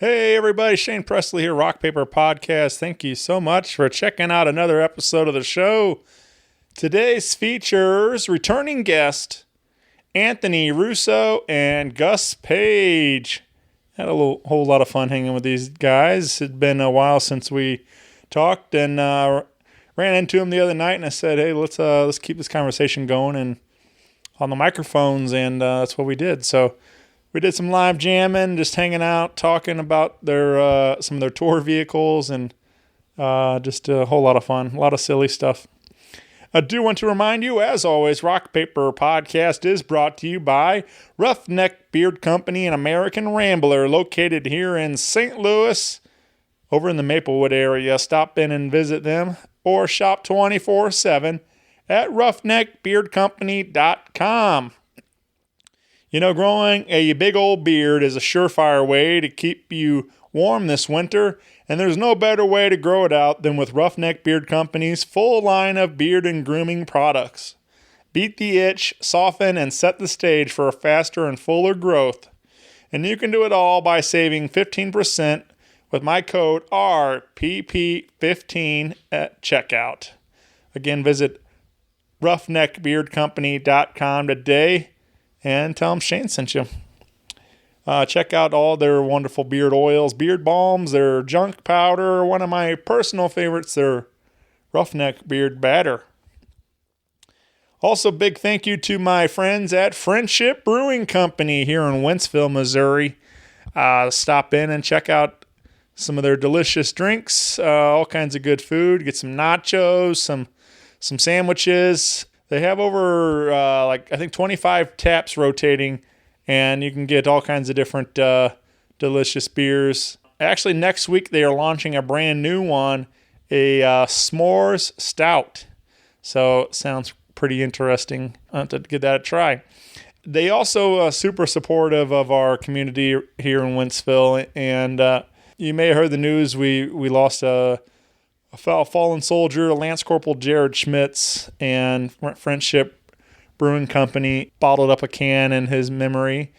Hey everybody, Shane Presley here, Rock Paper Podcast. Thank you so much for checking out another episode of the show. Today's features returning guest Anthony Russo and Gus Page. Had a whole lot of fun hanging with these guys. It'd been a while since we talked, and ran into them the other night, and I said, "Hey, let's keep this conversation going and on the microphones," and that's what we did. So we did some live jamming, just hanging out, talking about their some of their tour vehicles, and just a whole lot of fun, a lot of silly stuff. I do want to remind you, as always, Rock Paper Podcast is brought to you by Roughneck Beard Company and American Rambler, located here in St. Louis, over in the Maplewood area. Stop in and visit them, or shop 24/7 at roughneckbeardcompany.com. You know, growing a big old beard is a surefire way to keep you warm this winter, and there's no better way to grow it out than with Roughneck Beard Company's full line of beard and grooming products. Beat the itch, soften, and set the stage for a faster and fuller growth. And you can do it all by saving 15% with my code RPP15 at checkout. Again, visit roughneckbeardcompany.com today and tell them Shane sent you. Check out all their wonderful beard oils, beard balms, their junk powder. One of my personal favorites, their Roughneck Beard Batter. Also, big thank you to my friends at Friendship Brewing Company here in Wentzville, Missouri. Stop in and check out some of their delicious drinks, all kinds of good food. Get some nachos, some sandwiches. They have over, I think 25 taps rotating, and you can get all kinds of different delicious beers. Actually, next week they are launching a brand new one, a s'mores stout. So sounds pretty interesting. I'll have to give that a try. They also are super supportive of our community here in Wentzville, and you may have heard the news. We lost a fallen soldier, Lance Corporal Jared Schmitz, and Friendship Brewing Company bottled up a can in his memory,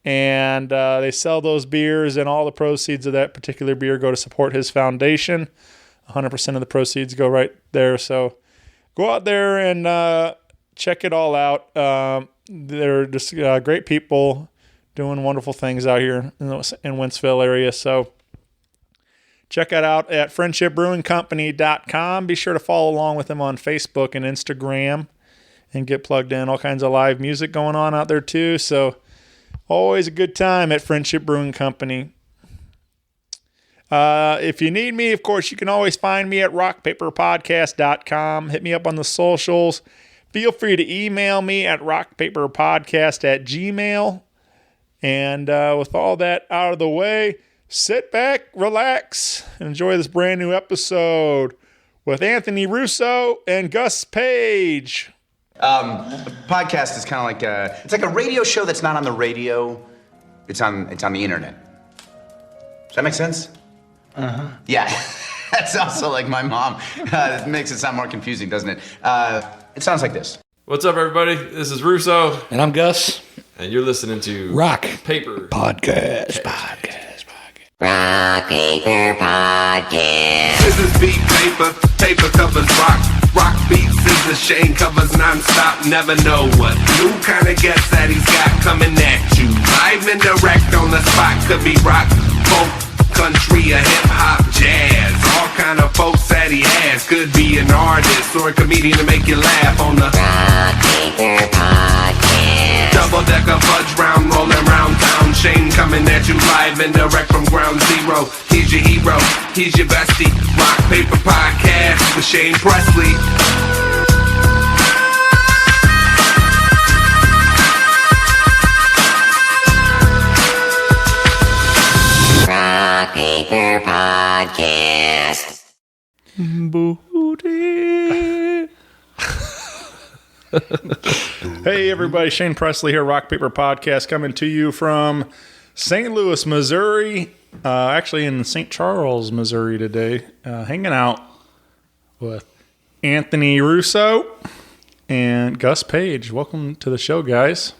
and they sell those beers, and all the proceeds of that particular beer go to support his foundation. 100% of the proceeds go right there, so go out there and check it all out. They're just great people doing wonderful things out here in Wentzville area, so check it out at friendshipbrewingcompany.com. Be sure to follow along with them on Facebook and Instagram and get plugged in. All kinds of live music going on out there too. So always a good time at Friendship Brewing Company. If you need me, of course, you can always find me at rockpaperpodcast.com. Hit me up on the socials. Feel free to email me at rockpaperpodcast@gmail.com. And with all that out of the way, sit back, relax, and enjoy this brand new episode with Anthony Russo and Gus Page. A podcast is kind of like it's like a radio show that's not on the radio. It's on the internet. Does that make sense? Uh-huh. Yeah. That's also like my mom. It makes it sound more confusing, doesn't it? It sounds like this. What's up, everybody? This is Russo. And I'm Gus. And you're listening to Rock Paper Podcast. Rock Paper Podcast. Scissors beat paper, paper covers rock. Rock beats scissors, Shane covers non-stop. Never know what new kind of guest that he's got coming at you. Live and direct on the spot. Could be rock, folk, country, or hip-hop, jazz. All kind of folks that he has. Could be an artist or a comedian to make you laugh on the Rock Paper Podcast. double-decker fudge round, rolling round town. Shane coming at you live and direct from ground zero. He's your hero, he's your bestie. Rock Paper Podcast with Shane Presley. Rock Paper Podcast. Booty. Hey everybody, Shane Presley here, Rock Paper Podcast, coming to you from St. Louis, Missouri. Actually in St.Charles, Missouri today, hanging out with Anthony Russo and Gus Page. Welcome to the show, guys.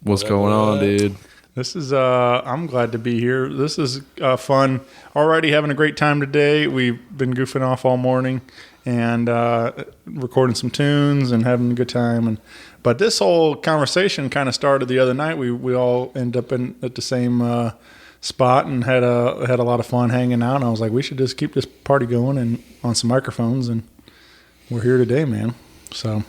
What's going on, dude? This is I'm glad to be here. This is fun. Already having a great time today. We've been goofing off all morning and recording some tunes and having a good time. But this whole conversation kind of started the other night. We all ended up at the same spot and had a lot of fun hanging out. And I was like, we should just keep this party going and on some microphones. And we're here today, man. So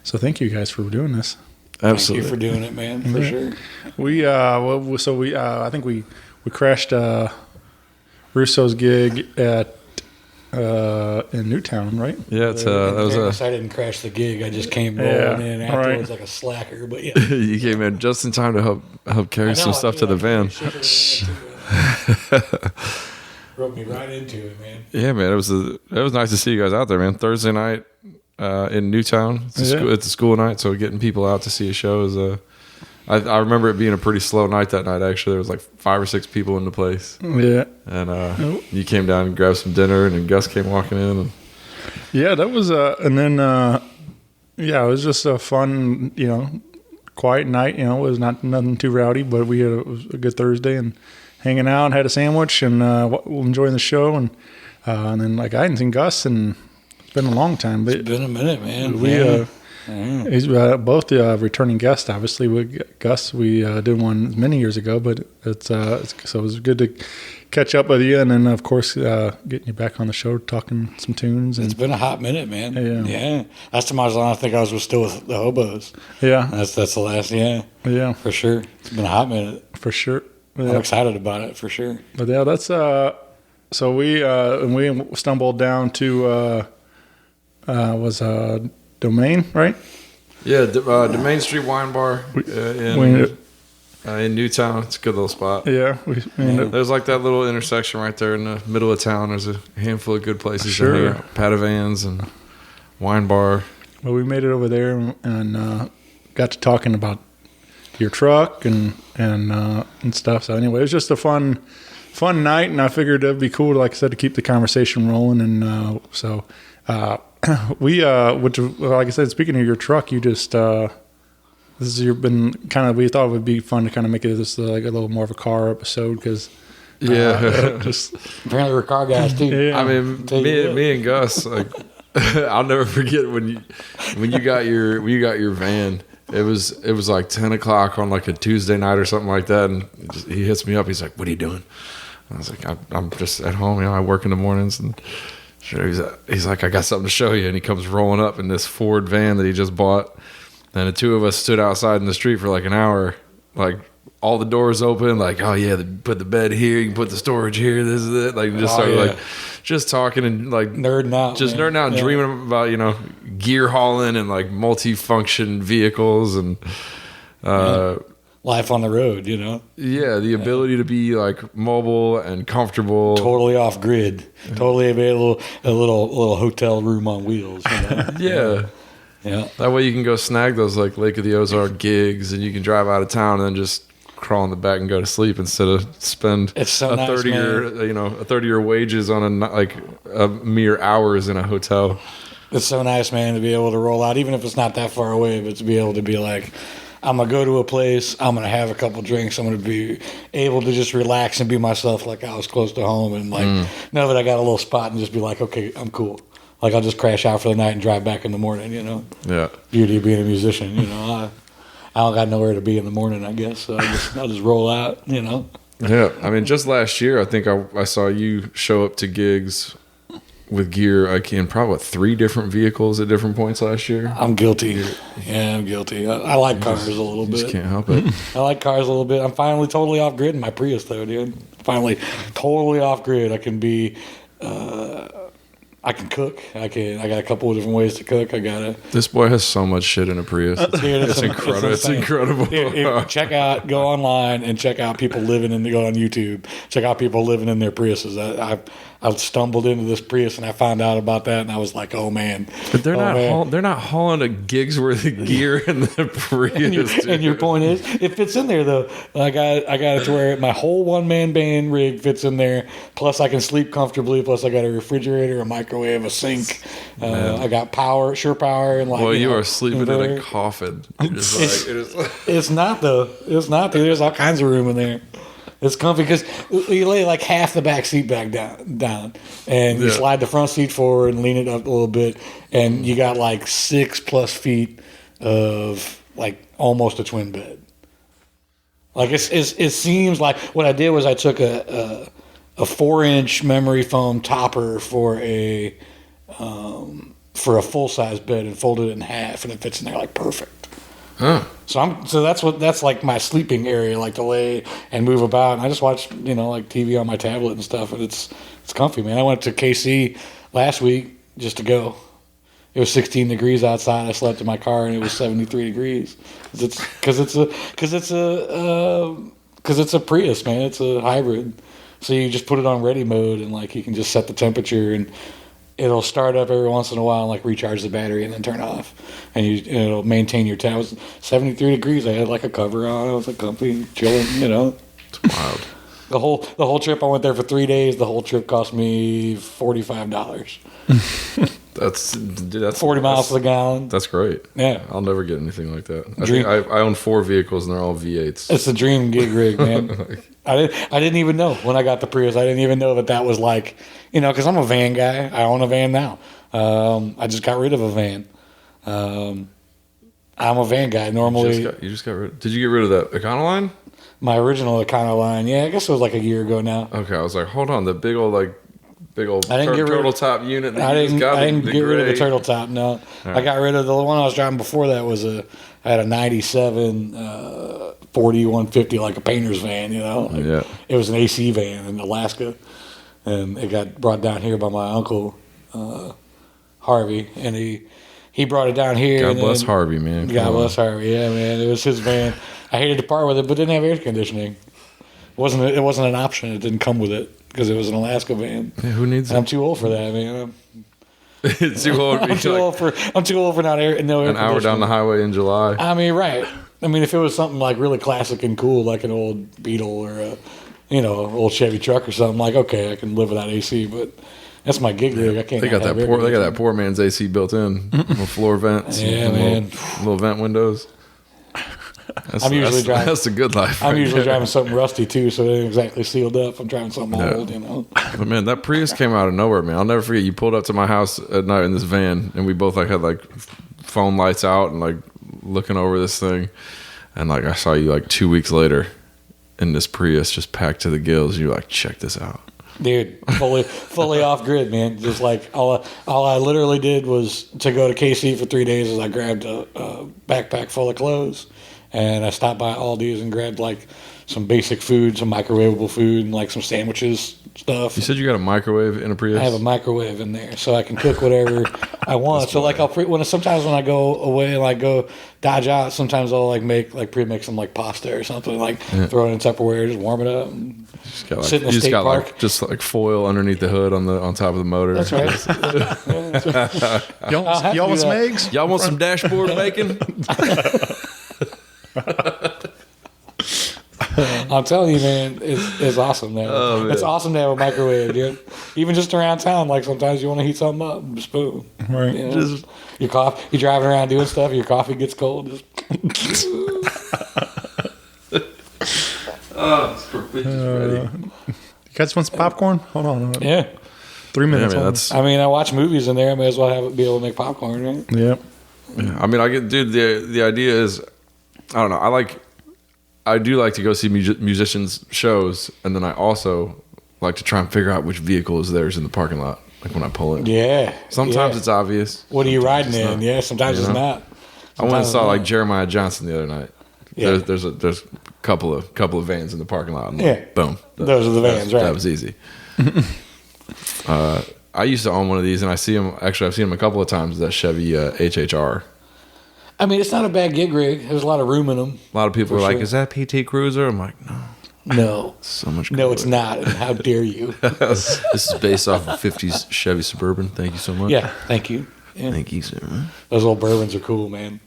thank you guys for doing this. Absolutely. Thank you for doing it, man. For sure. I think we crashed Russo's gig at in Newtown, right? Yeah, I didn't crash the gig. I just came rolling in afterwards like a slacker. But yeah, you came in just in time to help carry some stuff to the van. Wrote me right into it, man. Yeah, man. It was nice to see you guys out there, man. Thursday night. In Newtown, it's a school night, so getting people out to see a show is I remember it being a pretty slow night that night. Actually, there was like 5 or 6 people in the place. Yeah, and you came down and grabbed some dinner, and then Gus came walking in. And yeah, that was and then it was just a fun, quiet night. It was nothing too rowdy, but it was a good Thursday and hanging out, had a sandwich, and enjoying the show, and then I hadn't seen Gus and. Been a long time, but it's been a minute, man. He's both returning guests. Obviously, with Gus, we did one many years ago, but so it was good to catch up with you, and then of course getting you back on the show, talking some tunes. And, it's been a hot minute, man. Yeah. Last time I was on, I think I was still with the Hobos. Yeah, that's the last. Yeah, for sure. It's been a hot minute, for sure. Yeah. I'm excited about it, for sure. But yeah, that's so we stumbled down to. Was Domain, right? Yeah, Domain Street Wine Bar in Newtown. It's a good little spot. Yeah. There's like that little intersection right there in the middle of town. There's a handful of good places to hang out. Padavans and wine bar. Well, we made it over there and got to talking about your truck and stuff. So anyway, it was just a fun night, and I figured it'd be cool, like I said, to keep the conversation rolling. And which, like I said, speaking of your truck, you just we thought it would be fun to kind of make it this like a little more of a car episode because just apparently we're car guys too. Yeah. I mean, me and Gus, like I'll never forget when you got your van. It was like 10 o'clock on like a Tuesday night or something like that, and he hits me up. He's like, "What are you doing?" I was like, "I'm just at home. I work in the mornings." And sure, he's like, I got something to show you. And he comes rolling up in this Ford van that he just bought. And the two of us stood outside in the street for like an hour, like all the doors open, like, oh yeah, put the bed here, you can put the storage here, this is it. Like just started like just talking and like nerding out, and dreaming about, gear hauling and like multi-function vehicles and life on the road, Yeah, the ability to be like mobile and comfortable. Totally off grid. Totally available, a little hotel room on wheels. Yeah. Yeah. That way you can go snag those like Lake of the Ozark gigs, and you can drive out of town and then just crawl in the back and go to sleep instead of spend a 30-year wages on a mere hours in a hotel. It's so nice, man, to be able to roll out, even if it's not that far away, but to be able to be like, I'm going to go to a place, I'm going to have a couple drinks, I'm going to be able to just relax and be myself like I was close to home and know that I got a little spot and just be like, okay, I'm cool. Like I'll just crash out for the night and drive back in the morning, Yeah. Beauty of being a musician, I don't got nowhere to be in the morning, I guess, so I'll just roll out, Yeah, I mean, just last year, I think I saw you show up to gigs with gear, in probably 3 different vehicles at different points last year. I'm guilty. Yeah, I'm guilty. I like cars a little bit. Just can't help it. I like cars a little bit. I'm finally totally off grid in my Prius, though, dude. Finally, totally off grid. I can be. I can cook. I got a couple of different ways to cook. This boy has so much shit in a Prius. It's incredible. It's incredible. Go online and check out people living go on YouTube. Check out people living in their Priuses. I stumbled into this Prius and I found out about that and I was like, oh man. But they're not hauling a gig's worth of gear in the Prius. and your point is, it fits in there though. I got it to where my whole one-man band rig fits in there. Plus I can sleep comfortably. Plus I got a refrigerator, a microwave, microwave, a sink. I got power, sure power, and like. Well, you know, are sleeping in a inverter. coffin. You're just It's not though. It's not. Dude. There's all kinds of room in there. It's comfy because you lay like half the back seat back down, and you slide the front seat forward and lean it up a little bit, and you got like 6+ feet of like almost a twin bed. Like it seems like what I did was I took a 4-inch memory foam topper for a full size bed and folded it in half, and it fits in there like perfect. huh. So that's like my sleeping area, like to lay and move about. And I just watch like TV on my tablet and stuff, and it's comfy, man. I went to KC last week just to go. It was 16 degrees outside. I slept in my car, and it was 73 degrees. Because it's a Prius, man. It's a hybrid. So you just put it on ready mode, and like you can just set the temperature, and it'll start up every once in a while and like recharge the battery and then turn off, and it'll maintain your time. It was 73 degrees. I had like a cover on. I was like comfy, chilling. It's wild. The whole trip. I went there for 3 days. The whole trip cost me $45. That's 40 miles to the gallon. That's great. Yeah. I'll never get anything like that. I think I own 4 vehicles and they're all V8s. It's a dream gig rig, man. I didn't even know when I got the Prius. I didn't even know that was like, because I'm a van guy. I own a van now. I just got rid of a van. I'm a van guy. Normally, you just got rid. Did you get rid of that Econoline? My original Econoline. Yeah, I guess it was like a year ago now. Okay, I was like, hold on, the big old I didn't get rid turtle of, top unit. I didn't get rid of the turtle top. No, I got rid of the one I was driving before that. I had a '97 40 150, like a painter's van. Yeah. It was an AC van in Alaska, and it got brought down here by my uncle Harvey, and he brought it down here. God bless Harvey, man. God bless Harvey. Yeah, man, it was his van. I hated to part with it, but it didn't have air conditioning. It wasn't an option. It didn't come with it because it was an Alaska van. Yeah, who needs it? I'm too old for that, man. It's too old. I'm too old for not air. No air an hour down the highway in July. I mean, right. I mean, if it was something like really classic and cool, like an old Beetle or a old Chevy truck or something, like okay, I can live without AC. But that's my gig rig. I can't. They got that poor man's AC built in, little floor vents. Yeah, man. Little vent windows. That's the good life. I'm usually driving something rusty too, so it ain't exactly sealed up. I'm driving something old, But man, that Prius came out of nowhere, man. I'll never forget. You pulled up to my house at night in this van, and we both had phone lights out and looking over this thing, and I saw you 2 weeks later in this Prius just packed to the gills. You're like, check this out. Dude, fully off grid, man. Just all I literally did was to go to KC for 3 days. Is I grabbed a backpack full of clothes, and I stopped by Aldi's and grabbed some basic food, some microwavable food, and some sandwiches stuff. You said you got a microwave in a Prius? I have a microwave in there, so I can cook whatever I want. So sometimes when I go away and go dodge out, sometimes I'll pre-mix some pasta or something, throw it in Tupperware, just warm it up. And sit in the state park. Just foil underneath the hood on top of the motor. That's right. Y'all want some eggs? Y'all want some dashboard bacon? I'm telling you, man, it's awesome, man. Oh, man. It's awesome to have a microwave, dude. Even just around town, sometimes you want to heat something up, just boom. Right. Just your coffee. You're driving around doing stuff. Your coffee gets cold. Just ready. You guys want some popcorn? Hold on. yeah. 3 minutes. Yeah, man, I watch movies in there. I may as well be able to make popcorn, right? Yeah. I mean, I get, dude. The idea is, I don't know. I do like to go see musicians' shows, and then I also like to try and figure out which vehicle is theirs in the parking lot, when I pull in. Yeah. Sometimes it's obvious. What are you riding in? Not. Yeah. Sometimes it's not. I went and saw Jeremiah Johnson the other night. Yeah. There's a couple of vans in the parking lot. And boom. Those are the vans, right? That was easy. I used to own one of these, and I see them. Actually, I've seen them a couple of times. That Chevy HHR. I mean, it's not a bad gig rig. There's a lot of room in them. A lot of people are like, sure. "Is that PT Cruiser?" I'm like, "No, No, so much. No, it's not. And how dare you? This is based off of '50s Chevy Suburban. Thank you so much. Yeah, thank you. Yeah. Thank you, sir. Those old bourbons are cool, man.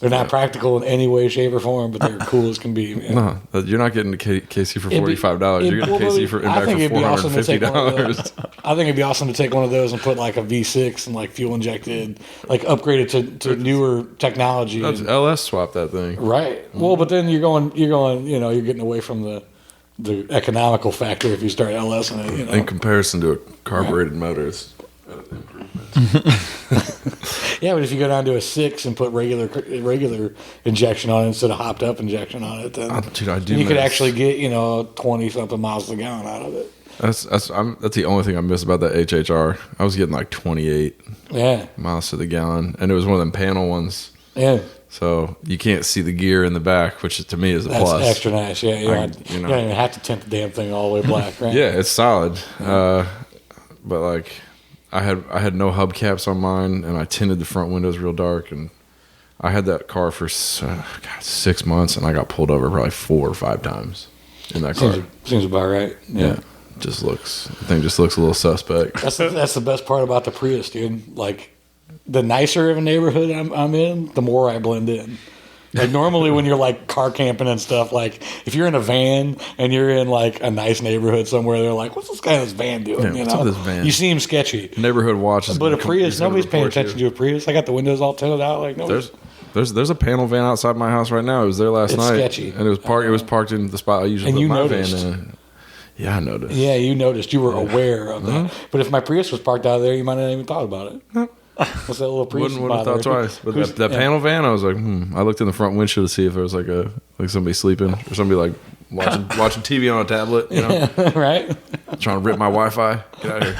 They're not practical in any way, shape, or form, but they're cool as can be. Man. No, you're not getting a KC for $45. You're getting a KC for I think it'd be awesome to take one of those. $450. I think it'd be awesome to take one of those and put like a V6 and like fuel injected, like upgrade it to newer technology. Let's LS swap that thing. Right. Well, but then you're going, you're getting away from the economical factor if you start LS in it. In comparison to a carbureted motor, it's Yeah, but if you go down to a 6 and put regular injection on it instead of hopped up injection on it, then you could actually get 20 something miles a gallon out of it. That's the only thing I miss about that HHR. I was getting like 28 miles to the gallon, and it was one of them panel ones. Yeah. So you can't see the gear in the back, which to me is a plus. That's extra nice. Yeah, you don't even have to tint the damn thing all the way black, right? Yeah, it's solid. But like, I had no hubcaps on mine, and I tinted the front windows real dark, and I had that car for 6 months, and I got pulled over probably 4 or 5 times in that car. Seems about right. Yeah. The thing just looks a little suspect. That's the best part about the Prius, dude. Like, the nicer of a neighborhood I'm in, the more I blend in. Like, normally when you're like car camping and stuff, like if you're in a van and you're in like a nice neighborhood somewhere, they're like, "What's this guy in this van doing?" What's up with this van? You seem sketchy. Neighborhood watch. But a Prius, nobody's paying attention to a Prius. I got the windows all tinted out. Like, there's a panel van outside my house right now. It was there last night. It's sketchy. And it was parked. It was parked in the spot I usually put my van in. Yeah, I noticed. Yeah, you noticed. You were aware of that. But if my Prius was parked out there, you might not even thought about it. What's that little Prius? Wouldn't have thought twice. But that panel van, I was like, I looked in the front windshield to see if there was like somebody sleeping or somebody like watching TV on a tablet, right? Trying to rip my Wi-Fi. Get out of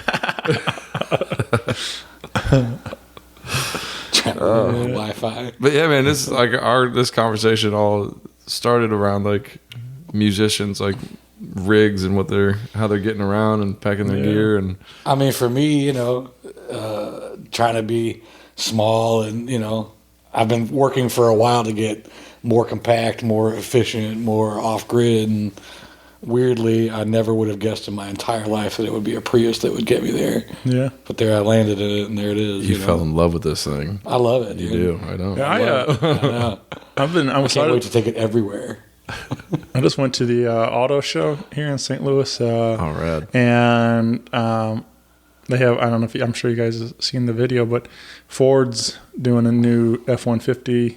here. Wi-Fi. But yeah, man, this conversation all started around like musicians, like rigs and how they're getting around and packing their gear. And I mean, for me, trying to be small and I've been working for a while to get more compact, more efficient, more off grid, and weirdly I never would have guessed in my entire life that it would be a Prius that would get me there. Yeah. But there I landed in it, and there it is. You fell in love with this thing. I love it. You do. I know. Yeah, I can't wait to take it everywhere. I just went to the auto show here in St. Louis. Rad. And they have, I don't know I'm sure you guys have seen the video, but Ford's doing a new F-150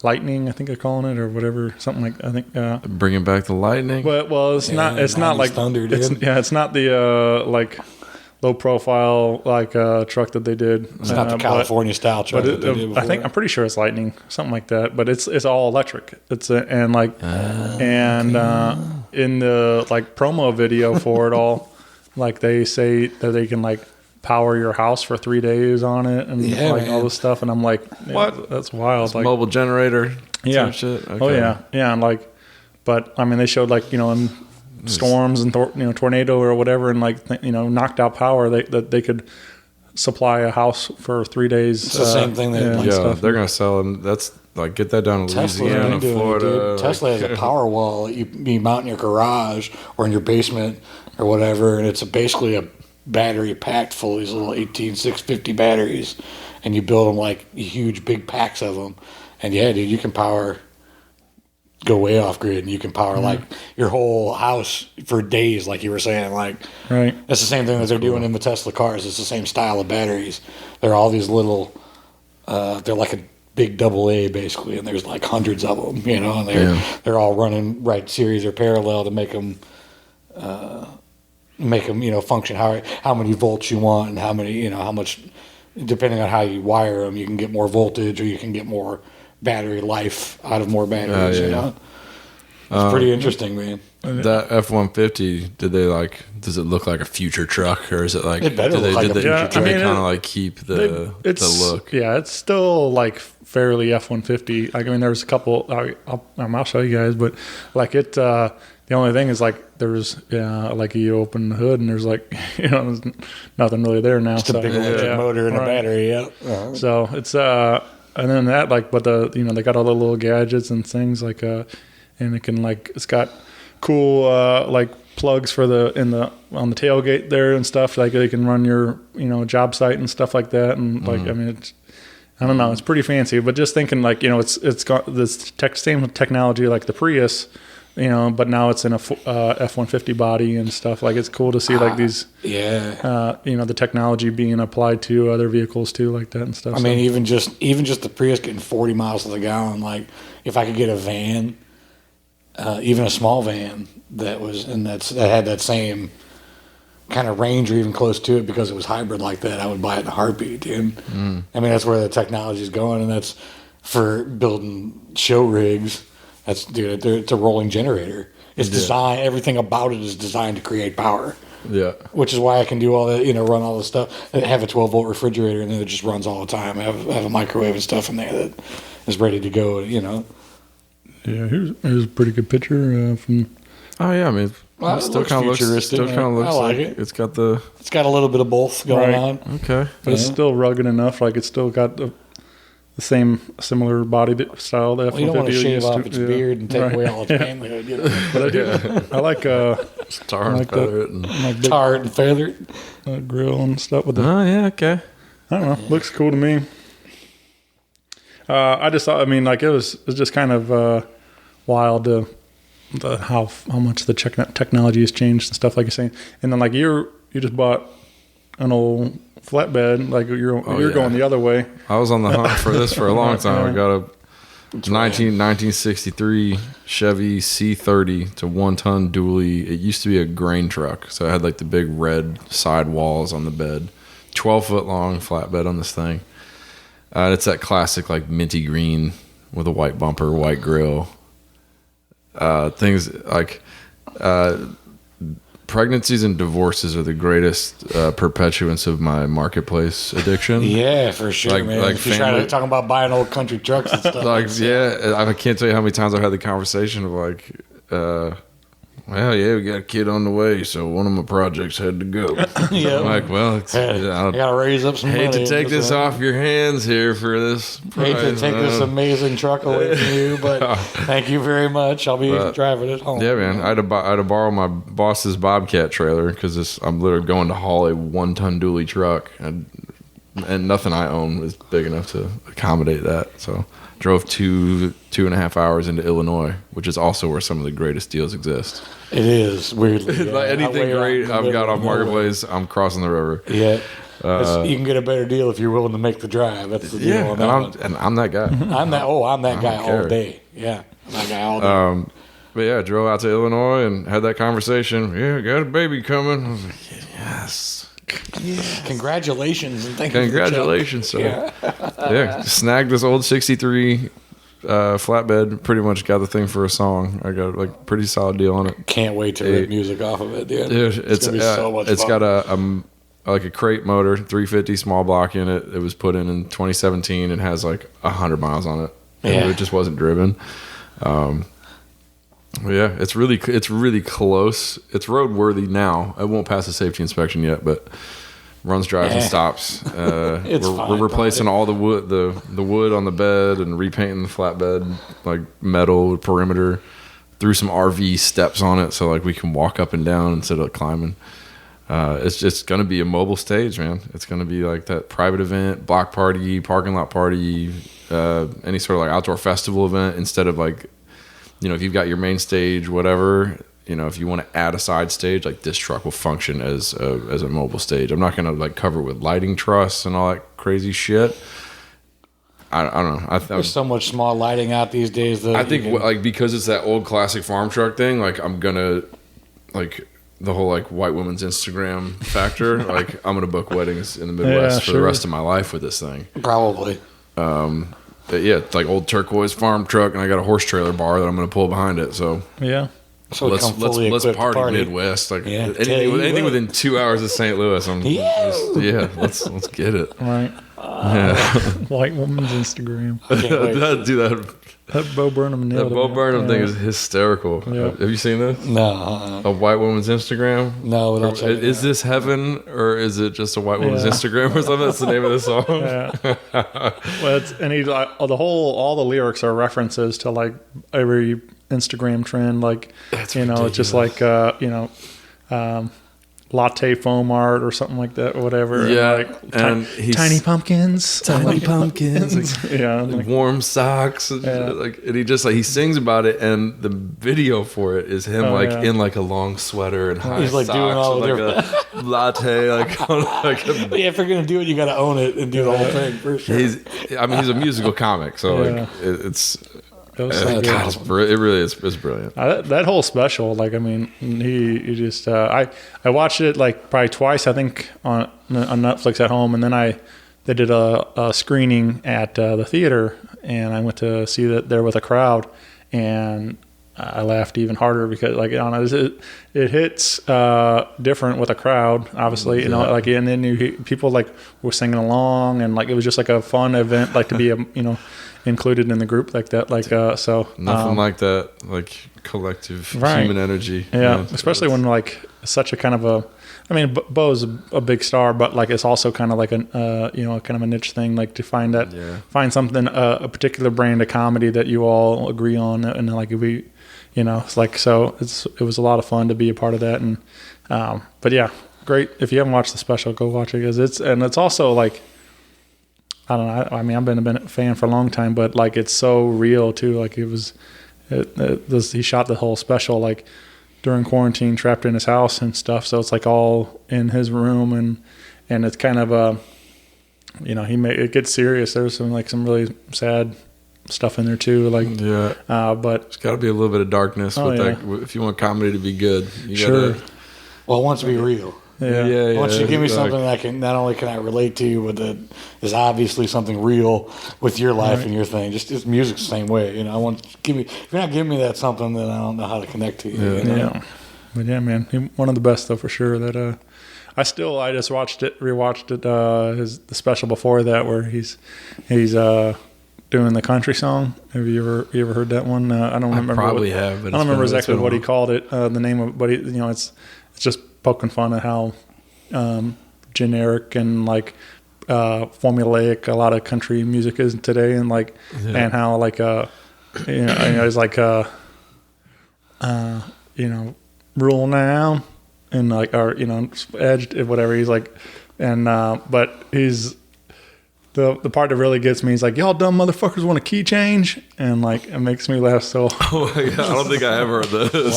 Lightning, I think they're calling it, or whatever, something like, I think. Bringing back the Lightning? But, it's not like, Thunder, dude. it's not the, like, low profile, like, truck that they did. It's not the California style truck that they did before. I'm pretty sure it's Lightning, something like that, but it's all electric. In the, like, promo video for it all, like, they say that they can, like, power your house for 3 days on it and all this stuff, and I'm like, what? That's wild. It's like mobile generator. Yeah. Shit. Okay. Oh yeah. And like, but I mean, they showed like in storms and tornado or whatever, and like knocked out power. They could supply a house for 3 days. It's the same thing that they're gonna sell them. That's like, get that down to Louisiana, Florida. Tesla has a power wall you mount in your garage or in your basement or whatever, and it's basically a battery packed full of these little 18650 batteries, and you build them like huge big packs of them, and dude, you can go way off grid, and you can power like your whole house for days, like you were saying. Like, right, that's the same thing that they're doing in the Tesla cars. It's the same style of batteries. They're all these little they're like a big AA basically, and there's like hundreds of them, and they're all running right series or parallel to make them function how many volts you want, and how many how much, depending on how you wire them, you can get more voltage or you can get more battery life out of more batteries. It's pretty interesting, man. That F-150, does it look like a future truck, or is it like, it better look like a future truck? Do they kind of like keep the look? Yeah, it's still like fairly F-150. Like, I mean, there's a couple. I'll show you guys, but like it. The only thing is like there's like you open the hood and there's like there's nothing really there now. Just a big electric motor and a battery. Yeah. Uh-huh. So it's and then that but they got all the little gadgets and things like and it can like, it's got cool like plugs for on the tailgate there and stuff, like they can run your job site and stuff like that, and like I mean I don't know. It's pretty fancy, but just thinking like, it's got this same technology like the Prius, but now it's in a F-150 body and stuff. Like it's cool to see like these, the technology being applied to other vehicles too, like that and stuff. I mean, even just the Prius getting 40 miles to the gallon. Like if I could get a van, even a small van that had that same kind of range or even close to it because it was hybrid like that, I would buy it in a heartbeat, dude. I mean, that's where the technology is going, and that's for building show rigs. It's a rolling generator. It's designed, everything about it is designed to create power. Yeah. Which is why I can do all that, run all this stuff. I have a 12-volt refrigerator in there that just runs all the time. I have a microwave and stuff in there that is ready to go, Yeah, here's a pretty good picture from... Oh, yeah, I mean... Well, it still kind of looks I like it. It's got a little bit of both going on. Okay. But it's still rugged enough. Like it's still got the similar body style. The Well, you don't want to shave off its beard and take away all its manlyhood. But I do. I like tar and feather it. Like tar and feather it. Grill and stuff with the... Oh, yeah, okay. I don't know. Looks cool to me. I just thought, it was just kind of wild to... how much the technology has changed and stuff, like you're saying. And then like you just bought an old flatbed, like you're going the other way. I was on the hunt for this for a long time. I got a 1963 Chevy C30 to 1-ton dually. It used to be a grain truck, so it had like the big red side walls on the bed. 12-foot long flatbed on this thing. It's that classic like minty green with a white bumper, white grill. Things like pregnancies and divorces are the greatest perpetuants of my marketplace addiction. Yeah, for sure, man. Like if you're trying to talk about buying old country trucks and stuff. I can't tell you how many times I've had the conversation of like, well, yeah, we got a kid on the way, so one of my projects had to go. Yeah. I'm like, well, I got to raise up some money. Hate to take this off your hands here for this price. Hate to take this amazing truck away from you, but thank you very much. I'll be driving it home. Yeah, man. I had to borrow my boss's Bobcat trailer because I'm literally going to haul a 1-ton dually truck, and nothing I own is big enough to accommodate that. So drove 2.5 hours into Illinois, which is also where some of the greatest deals exist. It is, weirdly. Yeah. Like anything great I've got off Marketplace, I'm crossing the river. Yeah. You can get a better deal if you're willing to make the drive. That's the deal on that one. And I'm that guy. I'm that guy all day. Yeah, I'm that guy all day. But yeah, drove out to Illinois and had that conversation. Yeah, got a baby coming. I was like, yes. Yeah. Congratulations and thank you. Congratulations, sir. Yeah, snagged this old 63 flatbed. Pretty much got the thing for a song. I got like pretty solid deal on it. Can't wait to rip music off of it, dude. It's gonna be so much it's fun. got a crate motor, 350 small block in it. It was put in 2017 and has like 100 miles on it. Yeah. It just wasn't driven. Yeah, it's really close. It's roadworthy now. It won't pass the safety inspection yet, but runs, drives, and stops. We're replacing all the wood, the wood on the bed, and repainting the flatbed like metal perimeter. Threw some RV steps on it so like we can walk up and down instead of climbing. It's just gonna be a mobile stage, man. It's gonna be like that private event, block party, parking lot party, any sort of like outdoor festival event instead of like, if you've got your main stage, whatever, if you want to add a side stage, like this truck will function as a mobile stage. I'm not going to like cover it with lighting truss and all that crazy shit. I don't know. There's so much small lighting out these days. I think like because it's that old classic farm truck thing, like I'm going to like the whole like white woman's Instagram factor. Like I'm going to book weddings in the Midwest for the rest of my life with this thing. Probably. But yeah, it's like old turquoise farm truck, and I got a horse trailer bar that I'm going to pull behind it. So yeah, so let's party Midwest. Like anything within 2 hours of St. Louis. Let's get it. Right. White woman's Instagram. That Bo Burnham nailed it. That Bo Burnham thing is hysterical. Yeah. Have you seen this? No. A white woman's Instagram? No. Is this heaven or is it just a white woman's Instagram or something? That's the name of the song. Yeah. Well, all the lyrics are references to like every Instagram trend. Like, That's it's just like, latte foam art or something like that, or whatever. Yeah, like and he's tiny pumpkins, tiny pumpkins, like, yeah, like warm socks, and like, and he just like he sings about it, and the video for it is him in like a long sweater and high He's like socks doing all with, the like a latte, like on like a, But yeah, if you're gonna do it, you got to own it and do the whole thing for sure. he's a musical comic, so like it's. God, it really is. It's brilliant. That whole special, like, I mean, he just I watched it like probably twice, I think, on Netflix at home, and then they did a screening at the theater, and I went to see that there with a crowd, and I laughed even harder because, like, I don't know, it hits different with a crowd, obviously, you know, like, and then people like were singing along, and like it was just like a fun event, like to be included in the group like that, like so nothing like that, like collective human energy. Yeah, especially when like such a kind of a, I mean, Bo's a big star, but like it's also kind of like an kind of a niche thing, like to find something, a particular brand of comedy that you all agree on, and like it's like, so it was a lot of fun to be a part of that, and but yeah, great. If you haven't watched the special, go watch it, because it's also like, I don't know. I mean, I've been a fan for a long time, but like it's so real too. Like he shot the whole special like during quarantine, trapped in his house and stuff. So it's like all in his room, and it's kind of it gets serious. There's some really sad stuff in there too. Like but it's got to be a little bit of darkness with that if you want comedy to be good. You gotta, well, it wants to be real. Yeah. Once you give me something that not only can I relate to, but that is obviously something real with your life and your thing. Just music's the same way. If you're not giving me that something, then I don't know how to connect to you. Yeah. But yeah, man, one of the best though, for sure. That I just rewatched it, the special before that, where he's doing the country song. Have you ever heard that one? I don't remember. Have, but I don't remember exactly what he called it. The name of it, but it's just poking fun at how generic and like formulaic a lot of country music is today, and like and how like it's like rule now, and like, or edged, whatever. He's like, and but he's the part that really gets me is like, y'all dumb motherfuckers want a key change, and like it makes me laugh so. Oh my God, I don't think I ever heard this.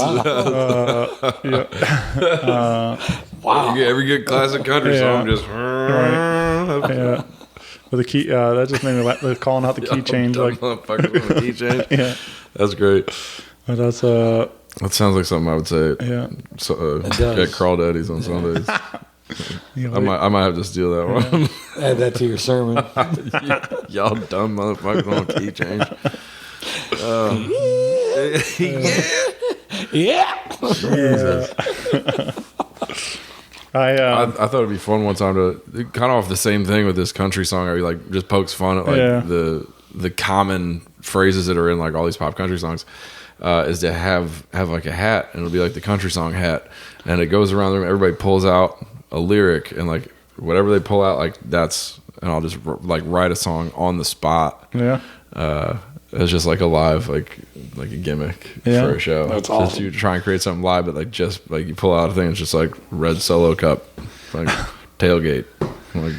Wow. Every good classic country song just yeah. With the key, that just made me laugh. Calling out the key change, like motherfuckers want a key change. Yeah, that's great. But that's that sounds like something I would say. Yeah, so at Crawdaddy's on Sundays. I might have to steal that one. Add that to your sermon. Y'all dumb motherfuckers want a key change. Yeah. Jesus. I thought it'd be fun one time to kind of off the same thing with this country song, where he like just pokes fun at like the common phrases that are in like all these pop country songs. Is to have like a hat, and it'll be like the country song hat, and it goes around the room. Everybody pulls out a lyric, and like whatever they pull out, like that's, and I'll just like write a song on the spot. Yeah. It's just like a live, like a gimmick for a show. That's awesome. Just you try and create something live, but like just like you pull out a thing, it's just like red Solo cup, like tailgate, like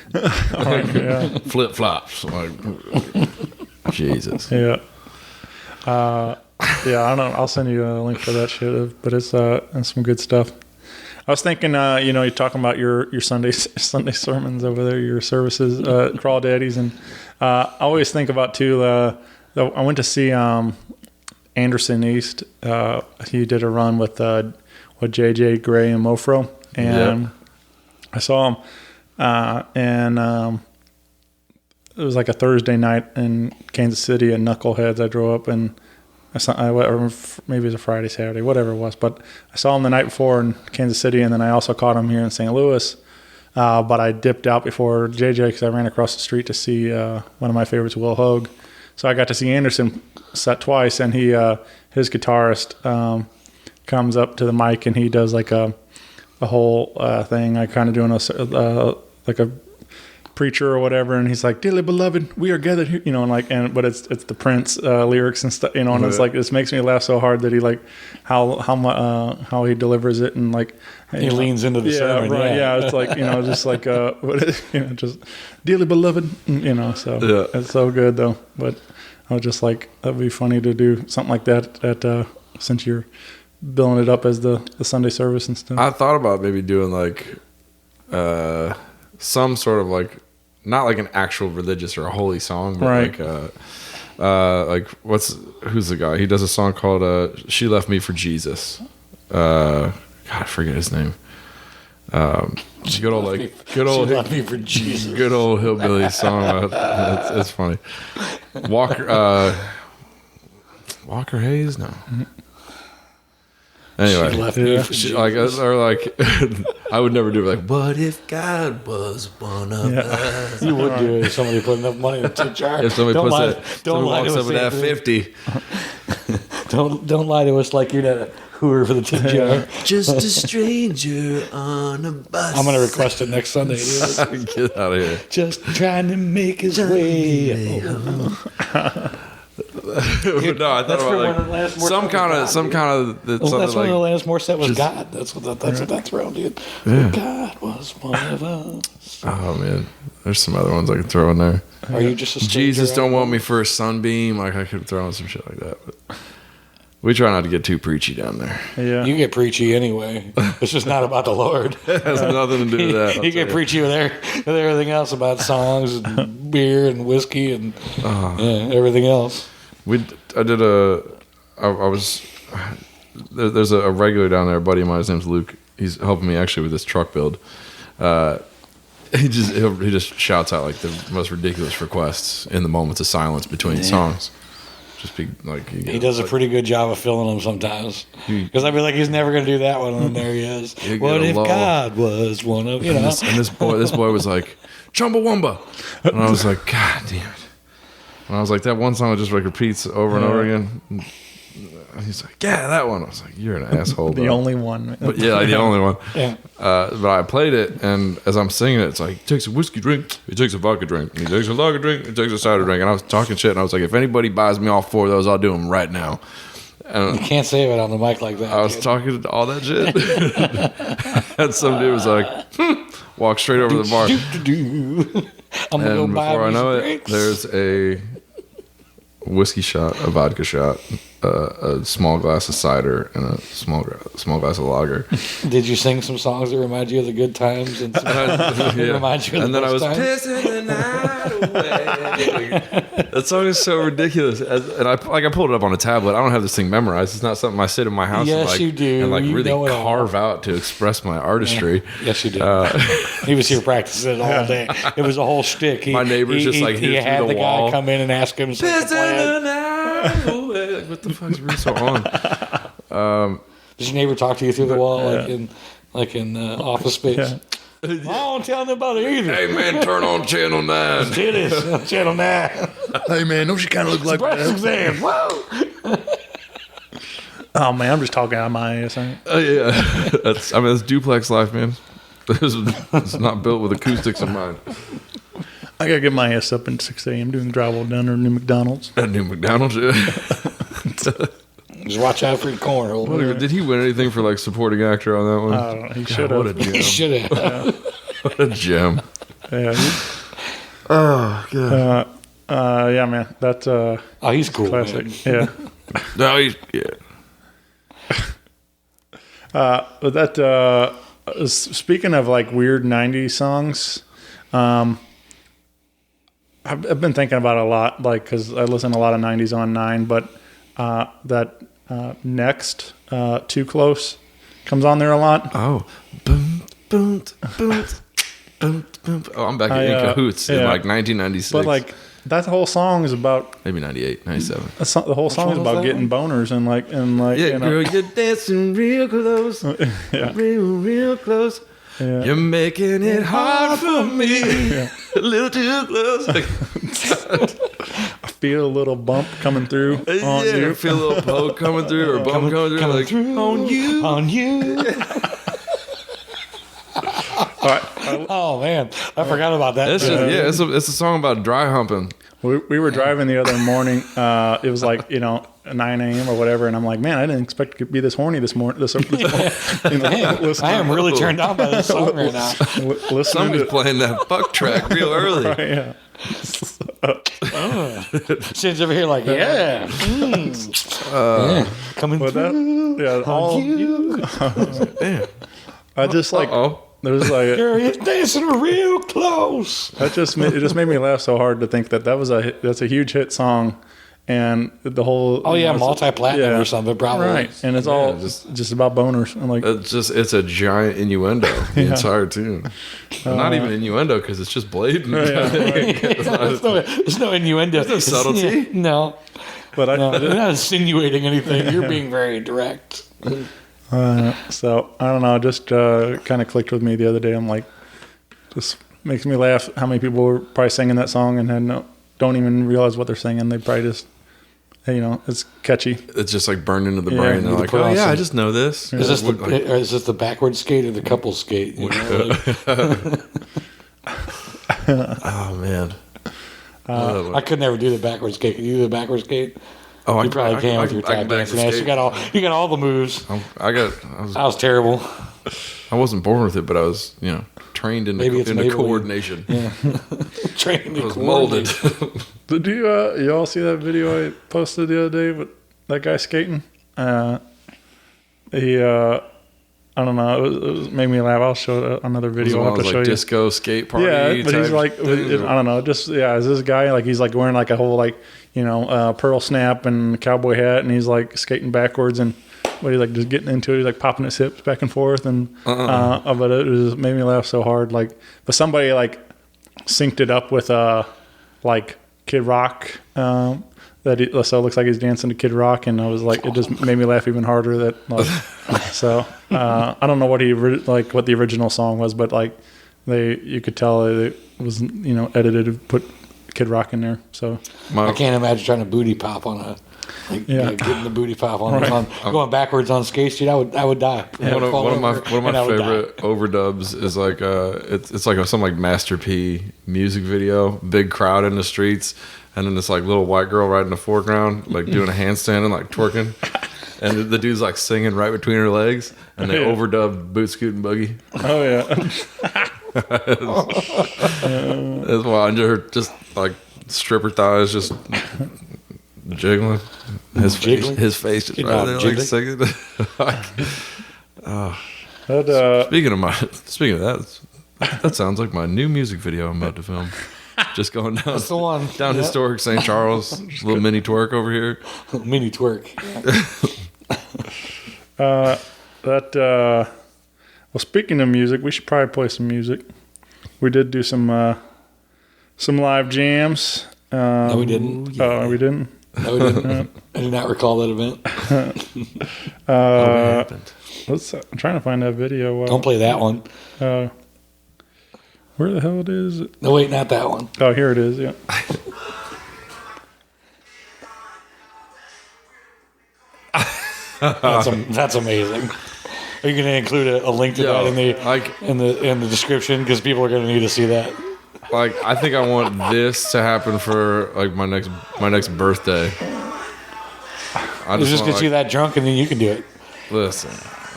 flip flops, like Jesus. Yeah. Yeah, I don't know. I'll send you a link for that shit, but it's some good stuff. I was thinking, you're talking about your Sunday sermons over there, your services, Crawdaddies, and I always think about too. I went to see Anderson East. He did a run with JJ Gray and Mofro, and I saw him, and it was like a Thursday night in Kansas City at Knuckleheads. I drove up, and or maybe it was a Friday, Saturday, whatever it was. But I saw him the night before in Kansas City, and then I also caught him here in St. Louis. But I dipped out before JJ because I ran across the street to see one of my favorites, Will Hogue. So I got to see Anderson set twice, and his guitarist comes up to the mic, and he does like a whole thing. I kind of doing like a preacher or whatever, and he's like, "Dearly beloved, we are gathered here," but it's the Prince lyrics and stuff, and it's like, this makes me laugh so hard that he like how he delivers it, and like he leans into the sermon. Right, it's like, just like just dearly beloved, so it's so good though. But I was just like, that'd be funny to do something like that at since you're billing it up as the Sunday service and stuff. I thought about maybe doing like some sort of like, not like an actual religious or a holy song, but like who's the guy? He does a song called "She Left Me for Jesus." God, I forget his name. Good old left me for Jesus. Good old hillbilly song. It's funny. Walker Hayes? No. Anyway, She left me for Jesus. I would never do it. Like, what if God was one of us? You would do it if somebody put enough money in the tip jar. If somebody walks to up with that us, 50. Don't lie to us like you're not a hooer for the tip jar. Just a stranger on a bus. I'm going to request it next Sunday. Dude. Get out of here. Just trying to make his way home. No, I thought about like some kind of. That's one of the last more set was God. That's what that's around, dude. Yeah. God was one of us. Oh man, there's some other ones I could throw in there. Are you just a Jesus don't want me for a sunbeam? Like, I could throw in some shit like that. But we try not to get too preachy down there. Yeah, you get preachy anyway. It's just not about the Lord. It has nothing to do with that. You get preachy with everything else about songs and beer and whiskey and everything else. There's a regular down there, a buddy of mine, his name's Luke. He's helping me actually with this truck build. He just shouts out like the most ridiculous requests in the moments of silence between songs. Just be like, he does a pretty good job of filling them sometimes. Because I'd be like, he's never going to do that one, and then there he is. What if God was one of And this boy was like, Chumbawamba, and I was like, God damn it. And I was like, that one song just like repeats over and over again. And he's like, yeah, that one. I was like, you're an asshole. The only one. But yeah, like the only one. Yeah. But I played it, and as I'm singing it, it's like, he takes a whiskey drink, he takes a vodka drink, he takes a lager drink, he takes a cider drink. And I was talking shit, and I was like, if anybody buys me all four of those, I'll do them right now. And you can't say it on the mic like that. I was talking all that shit. And some dude was like, walk straight over to the bar. I'm going to go buy before I know drinks. it, there's a whiskey shot, a vodka shot, a small glass of cider, and a small glass of lager. Did you sing some songs that remind you of the good times? And remind you of and the then I was times? pissing the night away. That song is so ridiculous. And I pulled it up on a tablet. I don't have this thing memorized. It's not something I sit in my house Yes, you do. and like You really know it all. carve out to express my artistry. Yes, you did. He was here practicing it all day. It was a whole shtick. My neighbor's just like he hit had through the wall. guy come in and ask him something. Pissing the night away. Like, what the fuck is Russo on? Did your neighbor talk to you through the wall like in Office Space? Yeah. I don't tell them about it either. Hey man, turn on channel 9. Titties, Channel 9. Hey man, don't you kind of look like Breast that? exam. Whoa. Oh man, I'm just talking out of my ass. Ain't Yeah, that's duplex life, man. It's not built with acoustics in mind. I gotta get my ass up at 6 a.m. doing drywall down there in New McDonald's. That new McDonald's. Yeah. Just watch out for your cornhole. Did he win anything for like supporting actor on that one? I don't know. He should What a have. gem! You should have. What a gem! Yeah. Oh god. Yeah, man. That's Oh, he's cool. classic. Man. Yeah. No, yeah. But that speaking of like weird '90s songs, I've been thinking about it a lot, like because I listen to a lot of '90s on 9, but that next Too Close comes on there a lot. Oh, boom, boom, boom, boom, boom. Oh, I'm back in cahoots in like 1996. But like that whole song is about maybe 98, 97. the whole song is about getting boners and like Yeah, you know. girl, you're dancing real close, Yeah. real close. Yeah. You're making it hard for me, a little too close. I feel a little bump coming through on Yeah, you. feel a little poke coming through or bump coming through, like through on you. On you. Oh man, I forgot about that. It's a song about dry humping. We were driving the other morning. It was like 9 a.m. or whatever, and I'm like, man, I didn't expect to be this horny this morning. I am really turned on by this song right now. Somebody's playing that fuck track real early. Right, yeah. Shit's over here like, yeah. Coming through. Damn. I just like. There's like You're dancing real close. it just made me laugh so hard to think that's a huge hit song, and the whole multi-platinum or something probably. Right, and it's all just about boners. I'm like, it's a giant innuendo the entire tune. Not even innuendo because it's just blatant. There's no innuendo. There's no subtlety. No, but you're not insinuating anything. You're being very direct. So I don't know. Just kind of clicked with me the other day. I'm like, just makes me laugh how many people were probably singing that song and don't even realize what they're singing. They probably just, it's catchy. It's just like burned into the brain. They're like, oh yeah, I just know this. Is this the backward skate or the couple skate? Oh man, I could never do the backward skate. Can you do the backward skate? Oh, you probably can with your tap dancing ass. You got all the moves. I was terrible. I wasn't born with it, but I was trained in coordination. Yeah. Trained. I was molded. Did you all see that video I posted the other day with that guy skating? I don't know. It made me laugh. I'll show another video. I'll have to show you. Disco skate party. Yeah, but he's like, I don't know. Just is this guy like he's like wearing like a whole like pearl snap and cowboy hat, and he's like skating backwards and he's like just getting into it. He's like popping his hips back and forth, and but it just made me laugh so hard. Like, but somebody like synced it up with like Kid Rock. So it looks like he's dancing to Kid Rock, and I was like, it just made me laugh even harder. That like, so I don't know what what the original song was, but like you could tell it was edited to put Kid Rock in there. So I can't imagine trying to booty pop on getting the booty pop on going backwards on skate street. I would die. One of my favorite overdubs is like it's like some like Master P music video, big crowd in the streets. And then this like little white girl right in the foreground, like doing a handstand and like twerking, and the dude's like singing right between her legs, and they overdubbed Boot Scootin' Boogie. Oh yeah, it's wild. And her just like stripper thighs just jiggling. His face just right there like singing. Speaking of that, that sounds like my new music video I'm about to film. Just going down. That's the one. Down historic St. Charles. Little mini twerk over here. Mini twerk. Well, speaking of music, we should probably play some music. We did do some live jams. No, we didn't. Oh, we didn't? No, we didn't. I do not recall that event. I'm trying to find that video. Don't play that one. Where the hell it is? No, wait, not that one. Oh, here it is. Yeah. That's amazing. Are you going to include a link to that in the description? Because people are going to need to see that. Like, I think I want this to happen for like my next birthday. I just get you that drunk and then you can do it. Listen,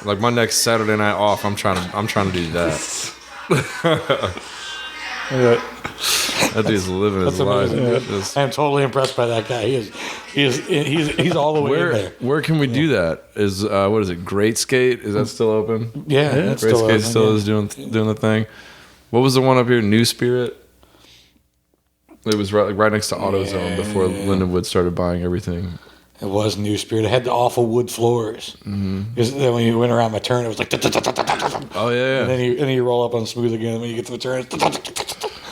like my next Saturday night off, I'm trying to do that. That dude's living his life. I'm totally impressed by that guy. He's all the way in there. Where can we do that? Is what is it? Great Skate? Is that still open? Yeah, Great Skate still is doing the thing. What was the one up here? New Spirit. It was right next to AutoZone before Lindenwood started buying everything. It was New Spirit. It had the awful wood floors. Because then when you went around my turn, it was like... Oh, yeah. And then you roll up on smooth again when you get to the turn.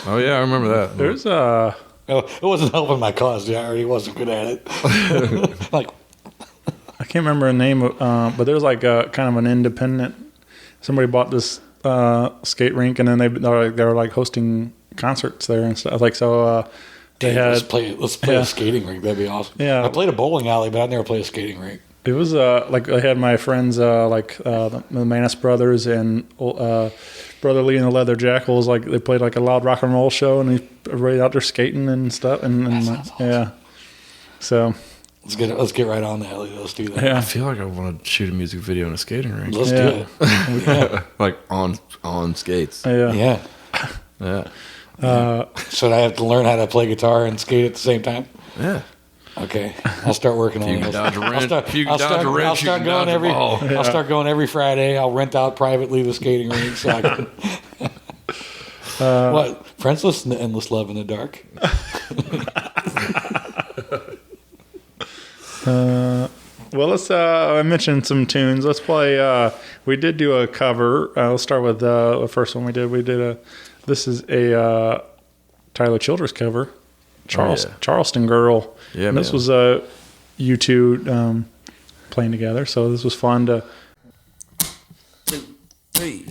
Oh, yeah, I remember that. There's it wasn't helping my cause. I already wasn't good at it. Like... I can't remember the name, but there's like kind of an independent... Somebody bought this skate rink, and then they were like hosting concerts there and stuff. Like, so... let's play a skating rink. That'd be awesome. Yeah. I played a bowling alley, but I never played a skating rink. It was like I had my friends the Manis Brothers and Brother Lee and the Leather Jackals. Like they played like a loud rock and roll show, and everybody out there skating and stuff. And awesome. Yeah, so let's get right on that. Let's do that. yeah. I feel like I want to shoot a music video in a skating rink. Let's do it. Like on skates. Yeah. Yeah. Yeah. Should I have to learn how to play guitar and skate at the same time? Yeah. Okay, I'll start working on You it. can dodge a wrench. I'll You can dodge a wrench. I'll You start can going dodge a ball. I'll start going every Friday. I'll rent out privately the skating rink so I can. What? Friends listen to Endless Love in the Dark. Well, let's. I mentioned some tunes. Let's play. We did do a cover. Let's start with the first one we did. We did a. This is a Tyler Childers cover. Charleston Girl. Yeah, and this man. was you two playing together. So this was fun to. 2, 3.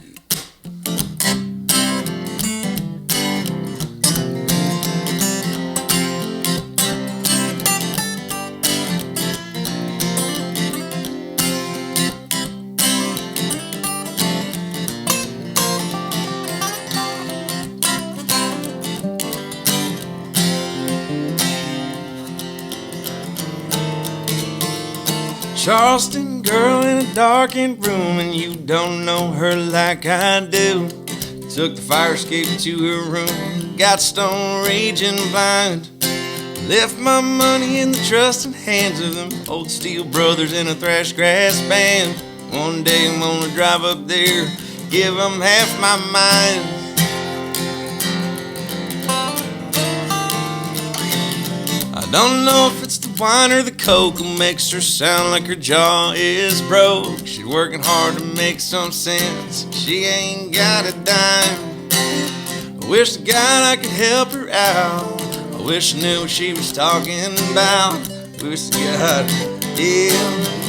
Charleston girl in a darkened room, and you don't know her like I do. Took the fire escape to her room, got stone raging blind. Left my money in the trusting hands of them old steel brothers in a thrash grass band. One day I'm gonna drive up there, give them half my mind. I don't know if it's the wine or the coke that makes her sound like her jaw is broke. She's working hard to make some sense, she ain't got a dime. I wish to God I could help her out, I wish I knew what she was talking about. Wish to God, yeah,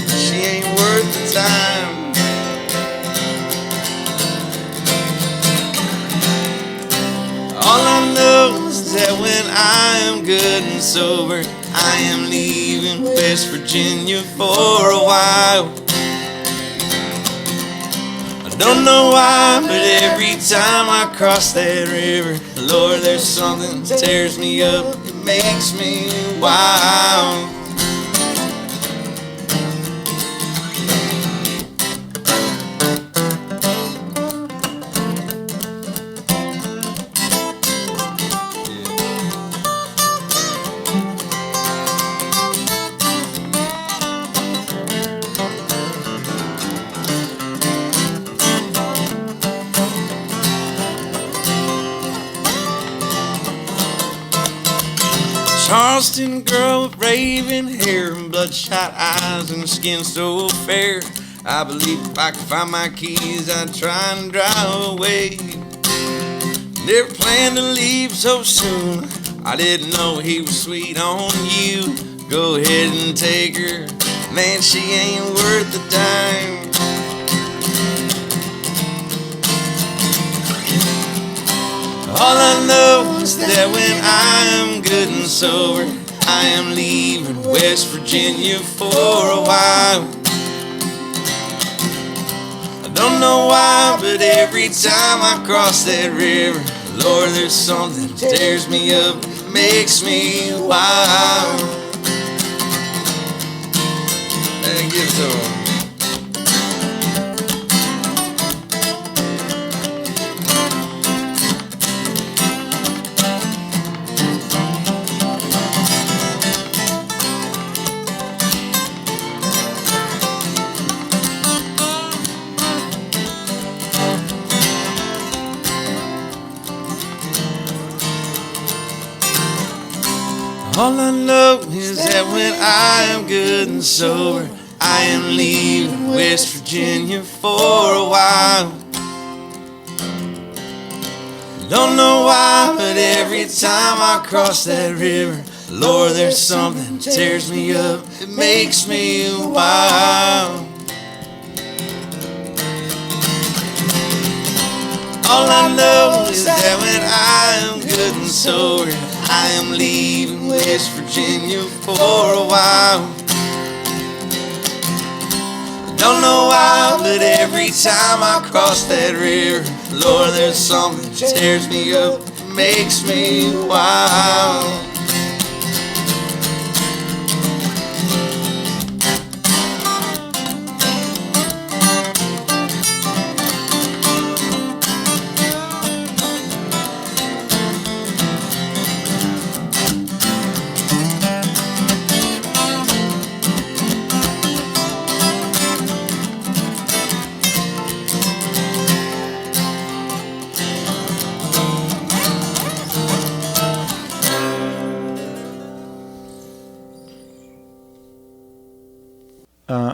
she ain't worth the time. All I know is that when I am good and sober, I am leaving West Virginia for a while. I don't know why, but every time I cross that river, Lord, there's something that tears me up, it makes me wild. Charleston girl with raven hair and bloodshot eyes and skin so fair. I believe if I could find my keys, I'd try and drive away. Never planned to leave so soon, I didn't know he was sweet on you. Go ahead and take her, man, she ain't worth the dime. All I know is that when I am good and sober, I am leaving West Virginia for a while. I don't know why, but every time I cross that river, Lord, there's something that tears me up, it makes me wild. And give it to him. All I know is that when I am good and sober, I am leaving West Virginia for a while. Don't know why, but every time I cross that river, Lord, there's something that tears me up, it makes me wild. All I know is that when I am good and sober, I am leaving West Virginia for a while. Don't know why, but every time I cross that river, Lord, there's something that tears me up, makes me wild.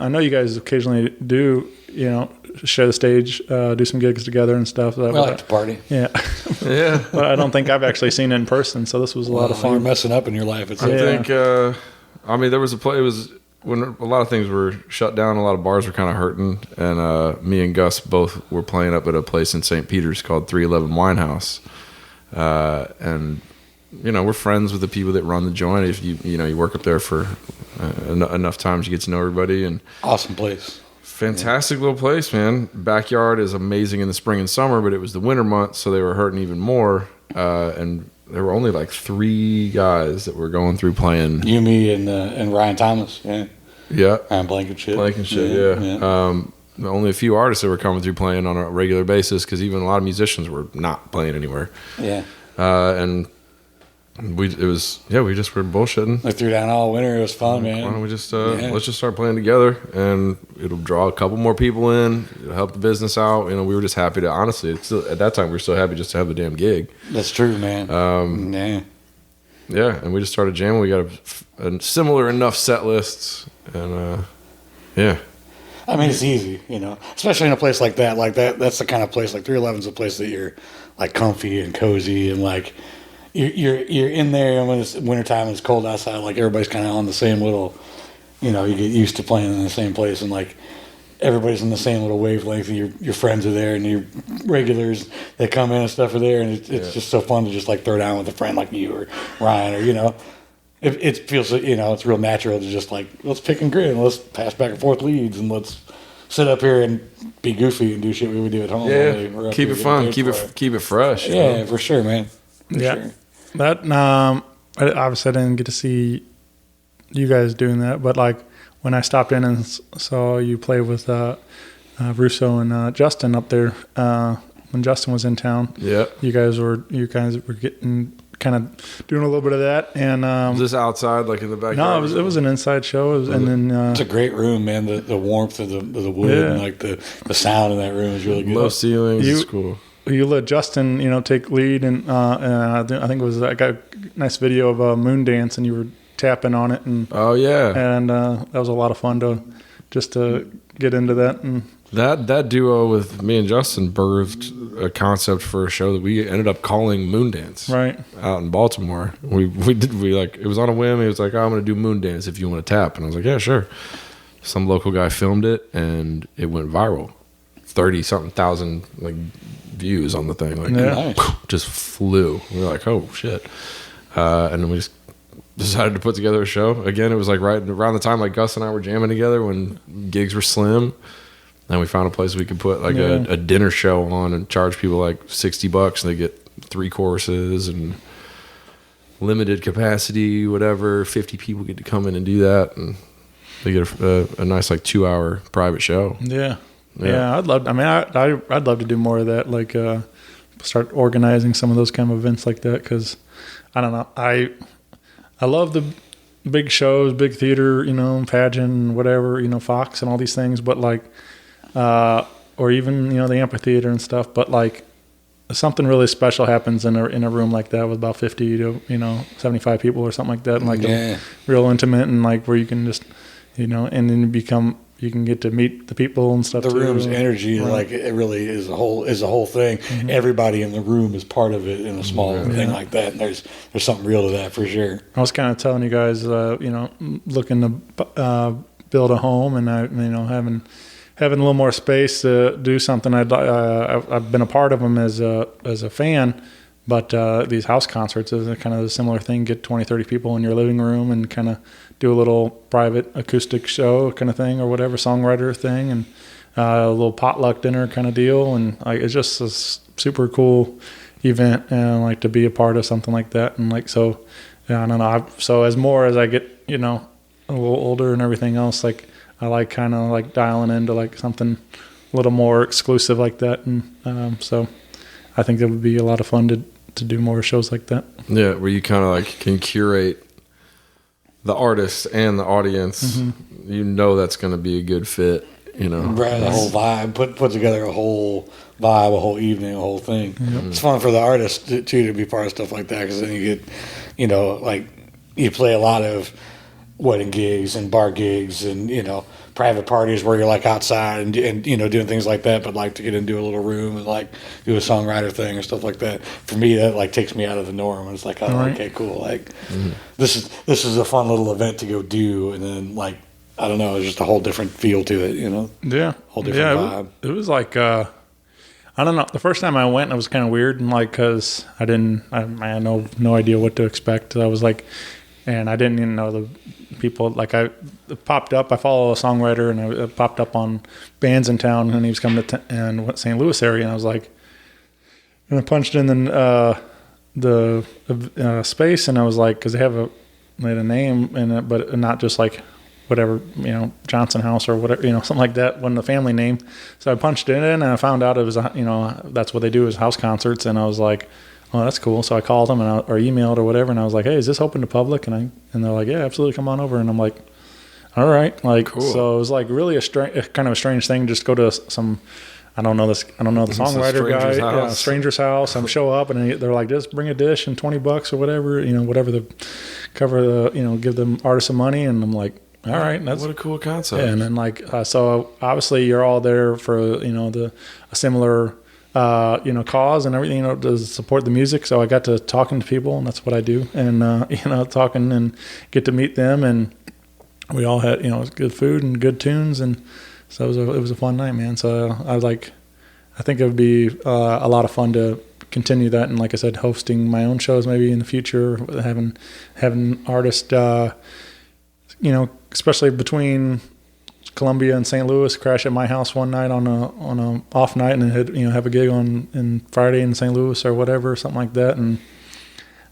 I know you guys occasionally do, share the stage, do some gigs together and stuff. We like to party. Yeah. Yeah. But I don't think I've actually seen it in person, so this was a lot of fun. You're messing up in your life. It's I think, there was it was when a lot of things were shut down, a lot of bars were kind of hurting, and me and Gus both were playing up at a place in St. Peter's called 311 Winehouse. And, we're friends with the people that run the joint. If you work up there for enough times, you get to know everybody. And awesome place. Fantastic little place, man. Backyard is amazing in the spring and summer, but it was the winter months, so they were hurting even more. And there were only like 3 guys that were going through playing. You, me, and Ryan Thomas. Yeah. Yeah. And Blankenship. Yeah. Only a few artists that were coming through playing on a regular basis, because even a lot of musicians were not playing anywhere. Yeah. And we just were bullshitting. I threw down all winter. It was fun, man. Why don't we just let's just start playing together, and it'll draw a couple more people in. It'll help the business out. We were just happy to, honestly, at that time we were so happy just to have the damn gig. That's true, man. Yeah, and we just started jamming. We got a similar enough set lists, and yeah. I mean, it's easy, especially in a place like that. Like that's the kind of place. Like 311's a place that you're like comfy and cozy, and like you're in there. And when it's wintertime and it's cold outside, like everybody's kind of on the same little, you get used to playing in the same place, and like everybody's in the same little wavelength. And your friends are there, and your regulars that come in and stuff are there, and it's just so fun to just like throw down with a friend like you or Ryan or It feels, it's real natural to just like, let's pick and grin, let's pass back and forth leads, and let's sit up here and be goofy and do shit we would do at home. Yeah, keep it fun, keep it fresh. Yeah, for sure, man. For sure. That obviously I didn't get to see you guys doing that, but like when I stopped in and saw you play with Russo and Justin up there when Justin was in town. Yeah, you guys were getting. Kind of doing a little bit of that, and was this outside, like in the backyard? No, it was an inside show, and then it's a great room, man. The warmth of the wood and like the sound in that room is really good. Low ceilings, it's cool. You let Justin, take lead, and I think it was I got a nice video of a moon dance, and you were tapping on it, and oh yeah, and that was a lot of fun to get into that and. That duo with me and Justin birthed a concept for a show that we ended up calling Moondance. Right. Out in Baltimore. We it was on a whim. He was like, I'm going to do Moondance if you want to tap. And I was like, yeah, sure. Some local guy filmed it, and it went viral. 30-something thousand views on the thing. Nice. Just flew. We were like, oh, shit. And then we just decided to put together a show. Again, it was like right around the time Gus and I were jamming together when gigs were slim. And we found a place we could put a dinner show on and charge people like $60, and they get 3 courses and limited capacity, whatever. 50 people get to come in and do that, and they get a nice 2-hour private show. Yeah. I'd love. I'd love to do more of that. Like start organizing some of those kind of events like that, because I don't know. I love the big shows, big theater, pageant, whatever, Fox and all these things, but or even the amphitheater and stuff, but something really special happens in a room like that with about 50 to 75 people or something like that, and real intimate, and where you can just and then you can get to meet the people and stuff. The too. room's energy, Right. it really is a whole thing. Mm-hmm. Everybody in the room is part of it in a small thing like that, and there's something real to that for sure. I was kind of telling you guys, looking to build a home, and having a little more space to do something. I've been a part of them as a fan, But these house concerts is a kind of a similar thing. Get 20, 30 people in your living room and kind of do a little private acoustic show kind of thing or whatever, songwriter thing, and a little potluck dinner kind of deal. And it's just a super cool event, and I like to be a part of something like that. And so, yeah, I don't know. So as more as I get, a little older and everything else, like I like kind of like dialing into like something a little more exclusive like that. And so I think it would be a lot of fun to do more shows like that. Yeah, where you kind of like can curate the artist and the audience. That's going to be a good fit. Right, the whole vibe, put together a whole vibe, a whole evening, a whole thing. It's fun for the artist too to be part of stuff like that, because then you get, like you play a lot of wedding gigs and bar gigs and private parties where you're like outside and doing things like that, but like to get into a little room and like do a songwriter thing or stuff like that. For me, that like takes me out of the norm. It's like, okay, cool. Like this is a fun little event to go do, and then like I don't know, it's just a whole different feel to it, Yeah, whole different vibe. It was like I don't know. The first time I went, it was kind of weird, and like because I had no idea what to expect. I was like, and I didn't even know the people. Like it popped up. I follow a songwriter, and it popped up on bands in town, and he was coming to St. Louis area, and I was like, and I punched in the space, and I was like, because they had a name in it, but not just like whatever, Johnson House or whatever, something like that, wasn't the family name. So I punched it in and I found out it was, that's what they do is house concerts. And I was like, oh, that's cool. So I called them or emailed or whatever. And I was like, hey, is this open to public? And they're like, yeah, absolutely. Come on over. And I'm like, all right. Like, cool. So it was like really kind of a strange thing. Just go to some, I don't know the songwriter guy, stranger's house. I show up and they're like, just bring a dish and $20 or whatever, whatever the cover the, give them artists some money. And I'm like, all right, that's what a cool concept. And then like so obviously you're all there for a similar cause and everything, to support the music. So I got to talking to people, and that's what I do, and talking and get to meet them, and we all had good food and good tunes, and so it was a fun night, man. So I think it would be a lot of fun to continue that, and like I said, hosting my own shows maybe in the future, having artists especially between Columbia and St. Louis, crash at my house one night on a off night, and then have a gig on Friday in St. Louis or whatever, something like that. And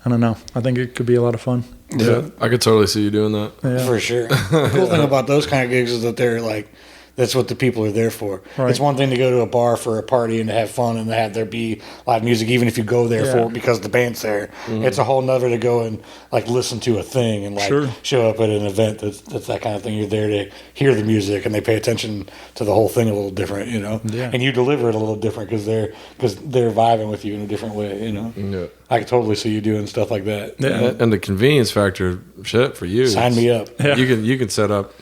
I don't know. I think it could be a lot of fun. Yeah, I could totally see you doing that. Yeah. For sure. The cool thing about those kind of gigs is that they're like, that's what the people are there for. Right. It's one thing to go to a bar for a party and to have fun and to have there be live music, even if you go there for it because the band's there. Mm-hmm. It's a whole nother to go and like listen to a thing and like show up at an event that's that kind of thing. You're there to hear the music, and they pay attention to the whole thing a little different, Yeah. And you deliver it a little different because they're vibing with you in a different way, Yeah. I could totally see you doing stuff like that. Yeah. And the convenience factor, shit, for you. Sign me up. Yeah. You can set up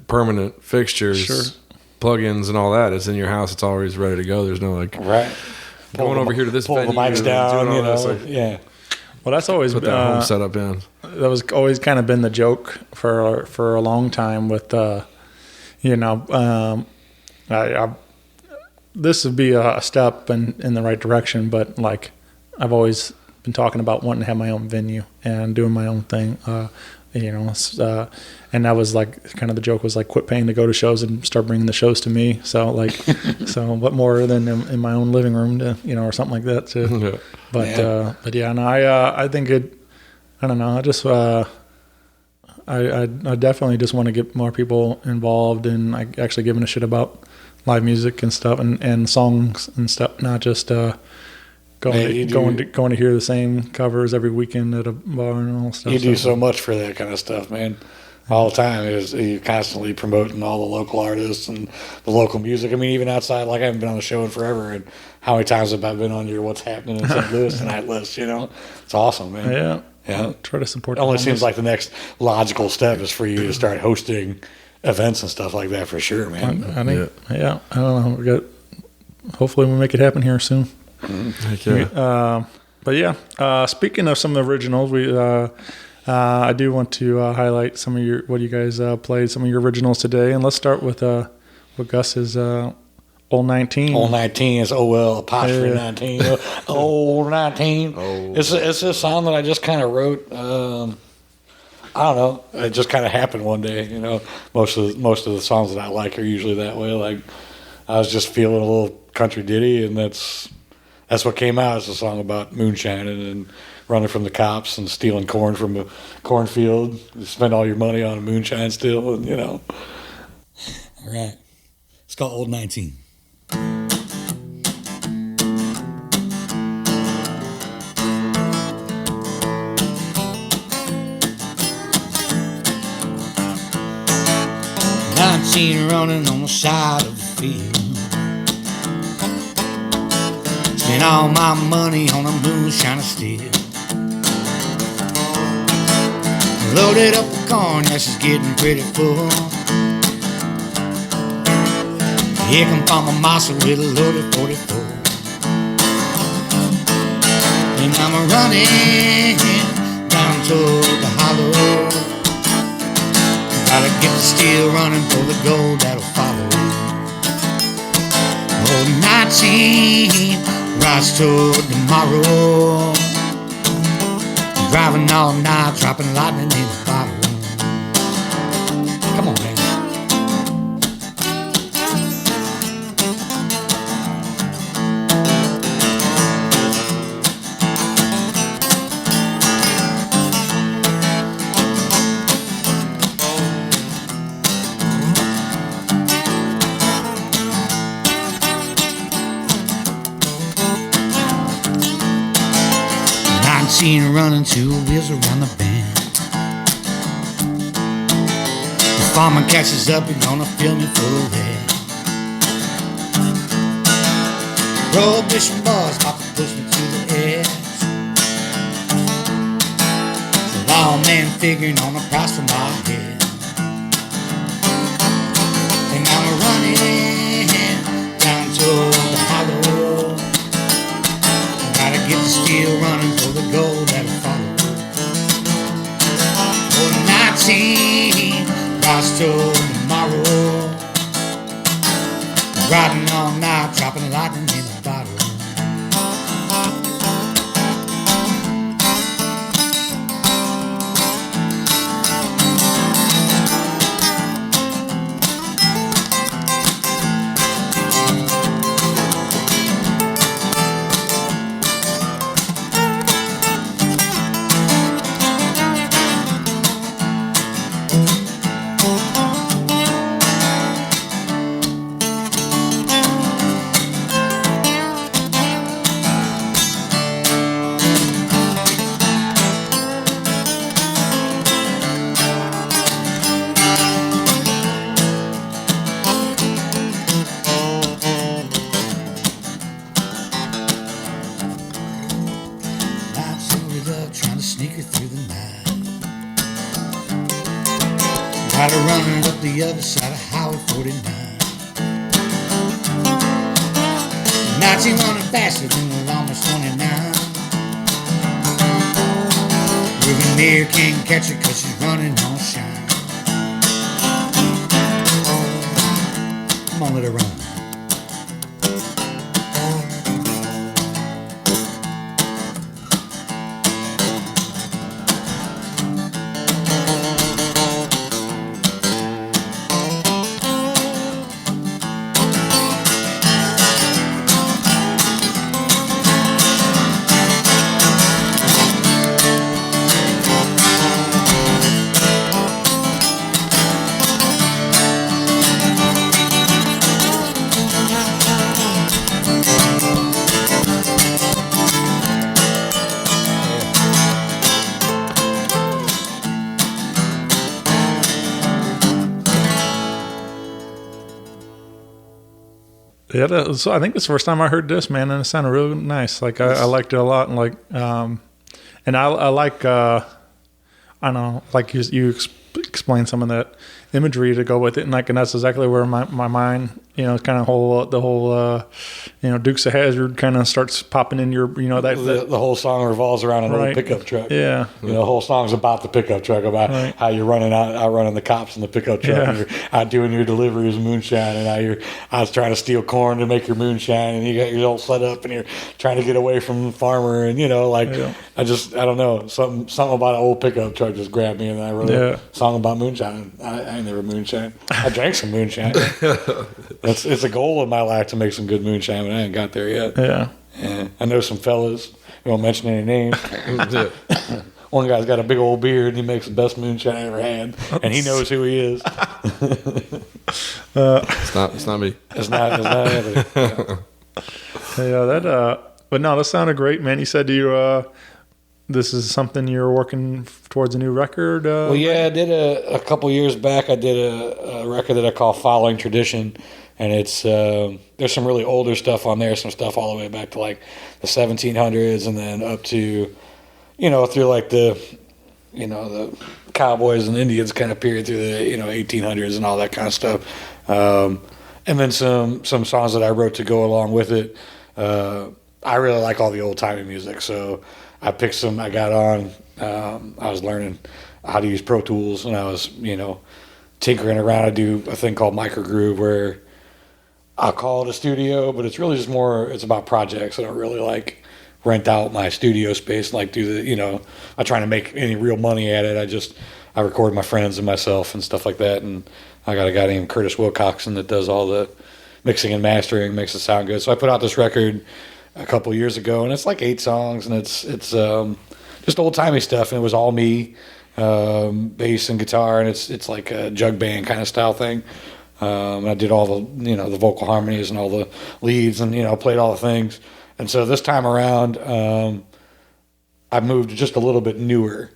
permanent fixtures, plugins, and all that. It's in your house. It's always ready to go. There's no going over here to this venue. Pull the mics down, yeah. Well, that's always put that home setup in. That was always kind of been the joke for a long time with, this would be a step in the right direction, but like I've always been talking about wanting to have my own venue and doing my own thing. And that was like kind of the joke was like quit paying to go to shows and start bringing the shows to me. So like, what more than in my own living room to, or something like that too. Yeah. But yeah, no, I think I don't know. I just, I definitely just want to get more people involved in like actually giving a shit about live music and stuff and songs and stuff, not just, going to hear the same covers every weekend at a bar and all stuff. You do so much for that kind of stuff, man. All the time. You're constantly promoting all the local artists and the local music. I mean, even outside, like I haven't been on the show in forever, and how many times have I been on your What's Happening in St. Louis tonight list, It's awesome, man. Yeah. Yeah. I'll try to support it. Only seems like the next logical step is for you to start hosting events and stuff like that for sure, man. I think, I don't know. Hopefully we'll make it happen here soon. But yeah, speaking of some of the originals, I do want to highlight some of what you guys played, some of your originals today, and let's start with what Gus has Old 19. Old 19 is OL apostrophe 19. Old 19. Oh. It's a song that I just kind of wrote. I don't know. It just kind of happened one day. You know, most of the songs that I like are usually that way. Like I was just feeling a little country ditty, and that's what came out. It's a song about moonshining and running from the cops and stealing corn from a cornfield. You spend all your money on a moonshine still, and you know. All right. It's called Old 19. Seen running on the side of the field. Spent all my money on a moonshine still. Loaded up the corn, yes, it's getting pretty full. Here come Farmer Marshall with a loaded 44. And I'm running down toward the hollow. Gotta get the steel running for the gold that'll follow. Old 19, rise toward tomorrow. Driving all night, dropping lightning in the bottle. Come on, man. 19 running two wheels around the bend. The farmer catches up, he's gonna fill me full of lead. Prohibition boys about to push me to the edge. The lawman figuring on a price for my head. And I'm running down toward the hollow. Gotta get the steel running for the gold that'll follow. Oh, 19, rise toward tomorrow. Riding all night, dropping lightning in a bottle. Gotta run up the other side of Highway 49. 19 running faster than the longest 29. Ruben Meir can't catch her cause she's running on shine. Come on, let her run. Yeah, so I think it's the first time I heard this, man, and it sounded really nice. Like I liked it a lot, and like, and I like, I don't know, like you explain some of that imagery to go with it, and that's exactly where my mind, kind of the whole Dukes of Hazzard kind of starts popping in your, the whole song revolves around an old pickup truck. Yeah, the whole song's about the pickup truck, about how you're outrunning the cops in the pickup truck, and you're out doing your deliveries of moonshine, and how you're out trying to steal corn to make your moonshine, and you got your all set up, and you're trying to get away from the farmer, and I don't know, something about an old pickup truck just grabbed me, and I wrote a song about moonshine. I ain't never moonshine. I drank some moonshine. It's a goal in my life to make some good moonshine, but I ain't got there yet. Yeah. I know some fellas. You won't mention any names. One guy's got a big old beard, and he makes the best moonshine I ever had, and he knows who he is. It's not me. It's not Anthony. But no, that sounded great, man. You said this is something you're working towards a new record? Well, yeah, I did a couple years back. I did a record that I call Following Tradition, and it's there's some really older stuff on there, some stuff all the way back to like the 1700s, and then up to through like the cowboys and Indians kind of period through the 1800s and all that kind of stuff, and then some songs that I wrote to go along with it. I really like all the old timey music, so I picked some. I got on. I was learning how to use Pro Tools, and I was, tinkering around. I do a thing called Microgroove, where I'll call it a studio, but it's really just more. It's about projects. I don't really like rent out my studio space, like do the. I'm trying to make any real money at it. I record my friends and myself and stuff like that, and I got a guy named Curtis Wilcoxon that does all the mixing and mastering, makes it sound good. So I put out this record a couple years ago, and it's like 8 songs, and it's just old timey stuff, and it was all me, bass and guitar, and it's like a jug band kind of style thing. I did all the the vocal harmonies and all the leads, and played all the things. And so this time around, I moved just a little bit newer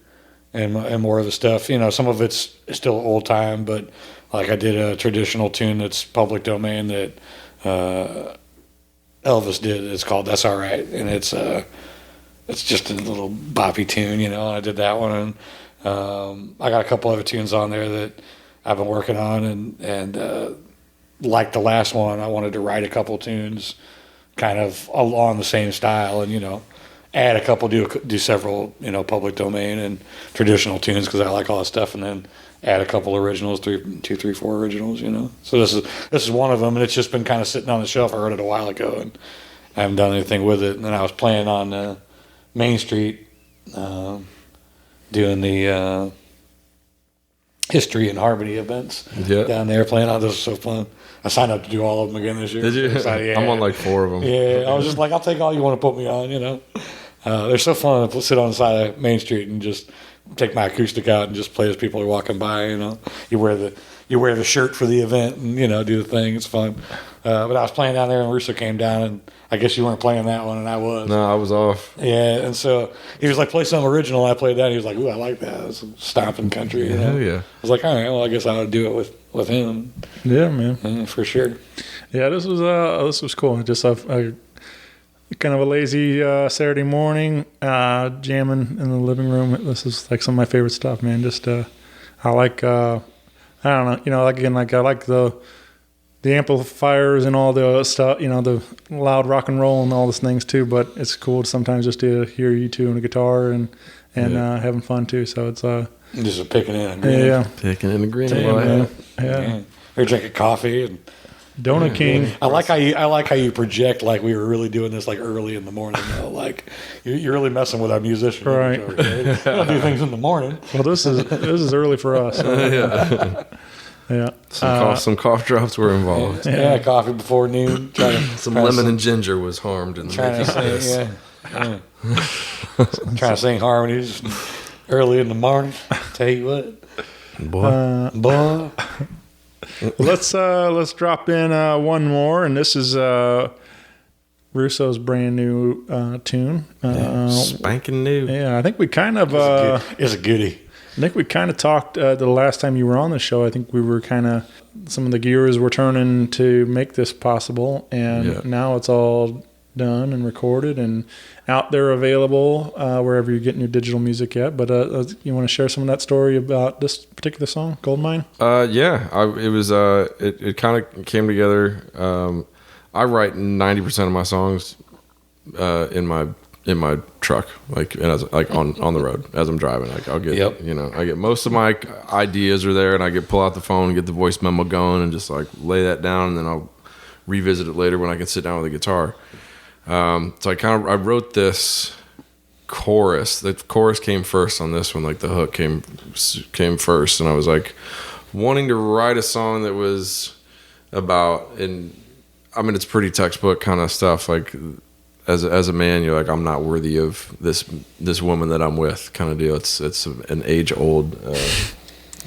and more of the stuff. Some of it's still old time, but like I did a traditional tune that's public domain that Elvis did. It's called "That's All Right," and it's just a little boppy tune, and I did that one, and I got a couple other tunes on there that I've been working on, and like the last one, I wanted to write a couple tunes kind of along the same style, and add a couple, do several public domain and traditional tunes because I like all that stuff, and then add a couple originals, 2, 3, 4 originals, So this is one of them, and it's just been kind of sitting on the shelf. I heard it a while ago, and I haven't done anything with it. And then I was playing on Main Street, doing the history and harmony events down there, playing on. This was so fun. I signed up to do all of them again this year. Did you? Yeah. I'm on like 4 of them. Yeah, I was just like, I'll take all you want to put me on, They're so fun to sit on the side of Main Street and just take my acoustic out and just play as people are walking by. You wear the shirt for the event and do the thing. It's fun. But I was playing down there, and Russo came down, and I guess you weren't playing that one, and I was. No, I was off. Yeah, and so he was like, play something original. And I played that, and he was like, ooh, I like that. It's stomping country. Yeah. I was like, all right, well, I guess I ought to do it with him. Yeah, man. For sure. Yeah, this was cool. Just a kind of a lazy Saturday morning, jamming in the living room. This is like some of my favorite stuff, man. Just I like I don't know, I like the amplifiers and all the stuff, the loud rock and roll and all those things too. But it's cool sometimes just to hear you two on a guitar and having fun too. So it's just picking in a green. Picking in a green. Yeah. We're drinking coffee and. Donut King. I like how you project like we were really doing this like early in the morning though. Like you're really messing with our musicians. Right. We don't do things in the morning. Well, this is early for us. So. Yeah. Some cough drops were involved. Yeah, coffee before noon. Some lemon and ginger was harmed in the making of this. Trying to sing harmonies early in the morning. Tell you what. Boy. Let's drop in one more, and this is Russo's brand new tune. Spanking new. Yeah, I think we kind of it's a goodie. I think we kind of talked the last time you were on the show. I think we were kind of some of the gears were turning to make this possible, and now it's all done and recorded and out there available wherever you're getting your digital music at. But you want to share some of that story about this particular song, Goldmine? It kind of came together. I write 90% of my songs in my truck, like on the road as I'm driving. Like I'll get I get most of my ideas are there, and I pull out the phone and get the voice memo going and just like lay that down, and then I'll revisit it later when I can sit down with the guitar. So I wrote this chorus. The chorus came first on this one, like the hook came first, and I was like wanting to write a song that was about, and I mean it's pretty textbook kind of stuff, like as a man you're like, I'm not worthy of this woman that I'm with kind of deal. It's an age old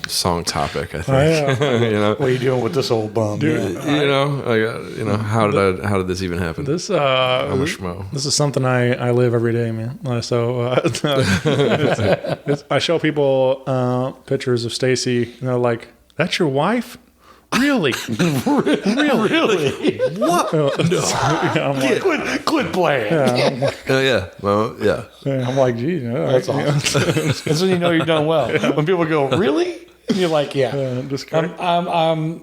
song topic, I think. You know, What are you doing with this old bum? Dude, how did this even happen? This I'm a schmo. This is something I live every day, man. So I show people pictures of Stacy, and they're like, "That's your wife? Really? Really? What? I'm like, Quit playing. I'm like, geez, That's awesome. That's when you know you've done well. When people go, really? And you're like, I'm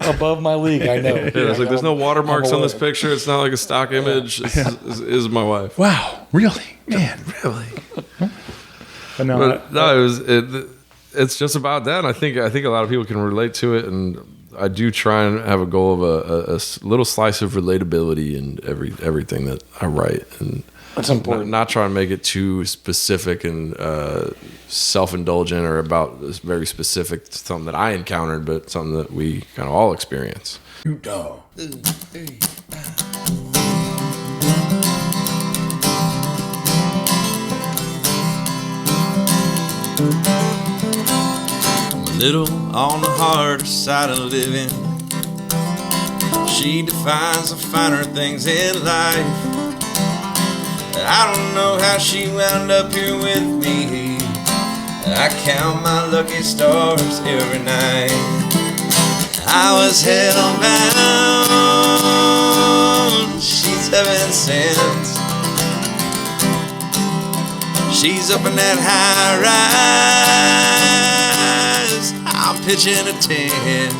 above my league. I know. It's like there's no watermarks on this picture. It's not like a stock image. This is my wife. Wow, really, man, really. It's just about that. And I think a lot of people can relate to it, and I do try and have a goal of a little slice of relatability in everything that I write, and that's important. Not try and make it too specific and self-indulgent or about this very specific something that I encountered, but something that we kind of all experience. Little on the harder side of living. She defines the finer things in life. I don't know how she wound up here with me. I count my lucky stars every night. I was hellbound. She's heaven sent. She's up in that high rise. I'm pitching a tent.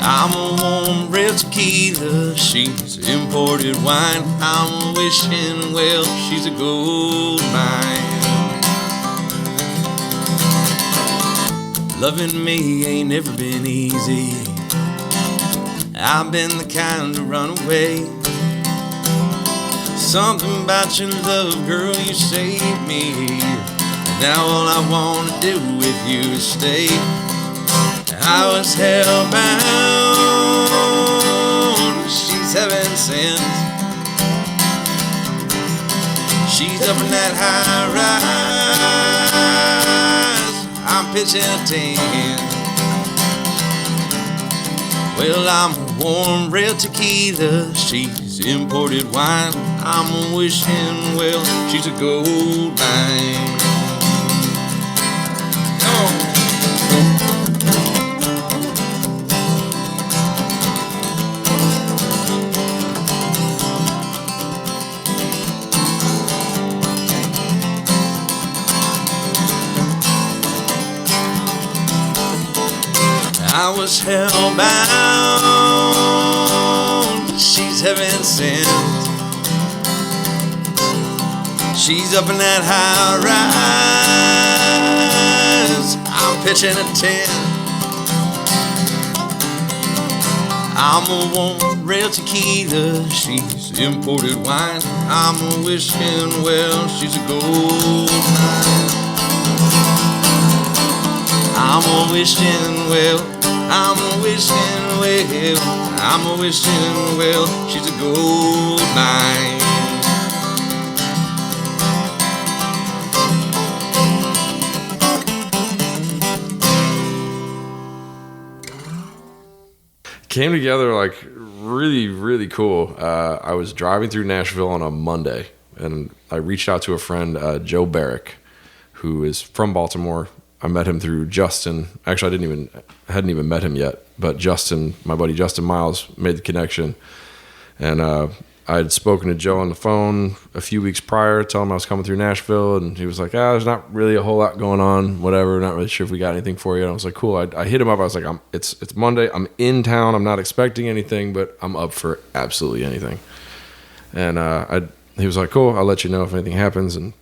I'm a warm red tequila. She's imported wine. I'm wishing well. She's a gold mine. Loving me ain't never been easy. I've been the kind to run away. Something about your love, girl, you saved me. Now all I wanna do with you is stay. I was hellbound. She's heaven sent. She's up in that high rise. I'm pitching a tent. Well, I'm a warm red tequila. She's imported wine. I'm wishing well. She's a gold mine. I was hellbound. She's heaven sent. She's up in that high rise. I'm pitching a tent. I'm a warm red tequila. She's imported wine. I'm a wishing well. She's a gold mine. I'm a wishing well. I'm a wishing well. I'm a wishing well. She's a gold mine. Came together like really, really cool. I was driving through Nashville on a Monday, and I reached out to a friend, Joe Barrick, who is from Baltimore. I met him through Justin. Actually, hadn't even met him yet, but Justin, my buddy Justin Miles, made the connection. And I had spoken to Joe on the phone a few weeks prior, telling him I was coming through Nashville, and he was like, there's not really a whole lot going on, whatever, not really sure if we got anything for you. And I was like, cool. I hit him up. I was like, it's Monday. I'm in town. I'm not expecting anything, but I'm up for absolutely anything. And he was like, cool, I'll let you know if anything happens. And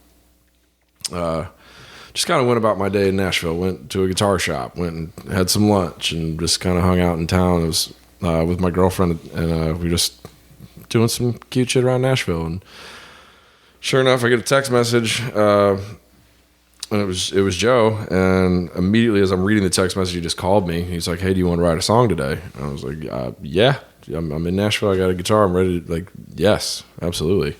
just kind of went about my day in Nashville, went to a guitar shop, went and had some lunch, and just kind of hung out in town. It was with my girlfriend, and we just doing some cute shit around Nashville. And sure enough, I get a text message, and it was Joe. And immediately as I'm reading the text message, he just called me. He's like, hey, do you want to write a song today? And I was like, yeah, I'm in Nashville. I got a guitar. I'm ready to, like, yes, absolutely.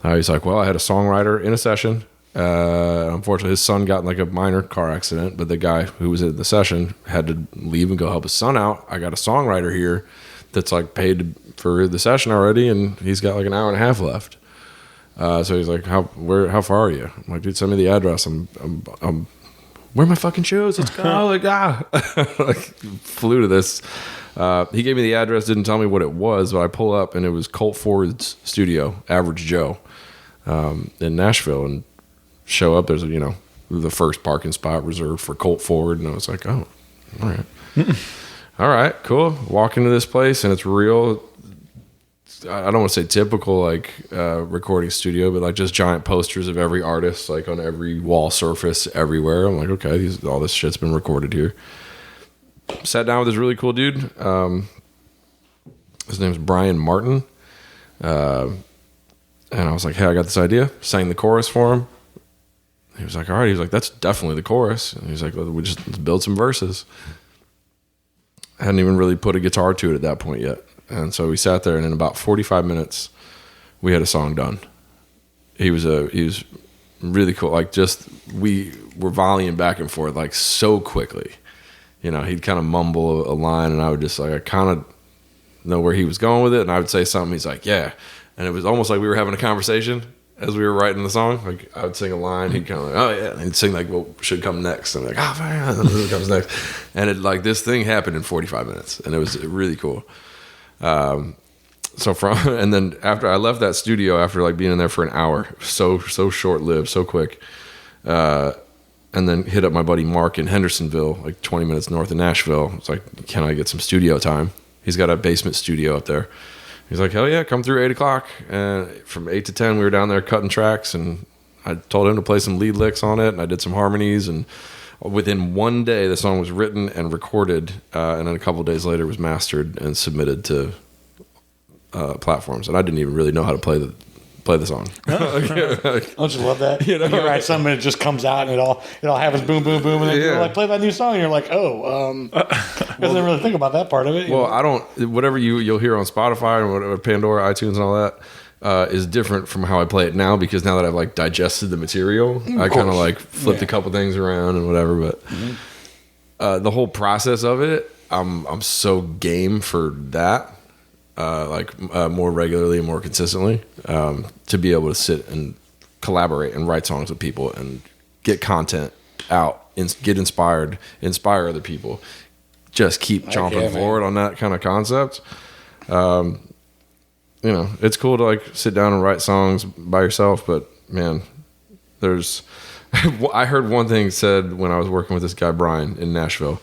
He's like, well, I had a songwriter in a session. Unfortunately, his son got in like a minor car accident, but the guy who was in the session had to leave and go help his son out. I got a songwriter here that's like paid for the session already, and he's got like an hour and a half left. So he's like, how far are you? I'm like, dude, send me the address. I'm where are my fucking shoes? Let's go. Like, like, flew to this. He gave me the address, didn't tell me what it was, but I pull up and it was Colt Ford's studio, Average Joe, in Nashville, and show up. There's the first parking spot reserved for Colt Ford, and I was like, oh, all right. All right, cool. Walk into this place, and it's real. I don't want to say typical like recording studio, but like just giant posters of every artist, like on every wall surface everywhere. I'm like, okay, all this shit's been recorded here. Sat down with this really cool dude. His name's Brian Martin, and I was like, hey, I got this idea. Sang the chorus for him. He was like, all right. He was like, that's definitely the chorus. And he was like, let's build some verses. I hadn't even really put a guitar to it at that point yet. And so we sat there, and in about 45 minutes, we had a song done. He was really cool. Like, just, we were volleying back and forth like so quickly. He'd kind of mumble a line, and I would just like, I kind of know where he was going with it. And I would say something. He's like, yeah. And it was almost like we were having a conversation as we were writing the song. Like, I would sing a line, he'd kind of like, oh yeah, and he'd sing like, what should come next? And I'm like, oh man, what comes next? And it, like, this thing happened in 45 minutes, and it was really cool. And then after I left that studio, after like being in there for an hour, so short lived, so quick, and then hit up my buddy Mark in Hendersonville, like 20 minutes north of Nashville. It's like, can I get some studio time? He's got a basement studio up there. He's like, hell yeah, come through 8 o'clock. And from 8 to 10, we were down there cutting tracks, and I told him to play some lead licks on it, and I did some harmonies, and within one day, the song was written and recorded, and then a couple of days later, it was mastered and submitted to platforms. And I didn't even really know how to play the song. Don't you love that? You write something, and it just comes out, and it all happens, boom, boom, boom, and then you're like, play that new song, and you're like, I didn't really think about that part of it. Well, I don't. Whatever you'll hear on Spotify or whatever, Pandora, iTunes, and all that. Is different from how I play it now, because now that I've like digested the material, I kind of like flipped a couple things around and whatever. But the whole process of it, I'm so game for that, more regularly and more consistently, to be able to sit and collaborate and write songs with people and get content out and get inspired, inspire other people. Just keep chomping forward on that kind of concept. It's cool to like sit down and write songs by yourself, but man, I heard one thing said when I was working with this guy, Brian, in Nashville,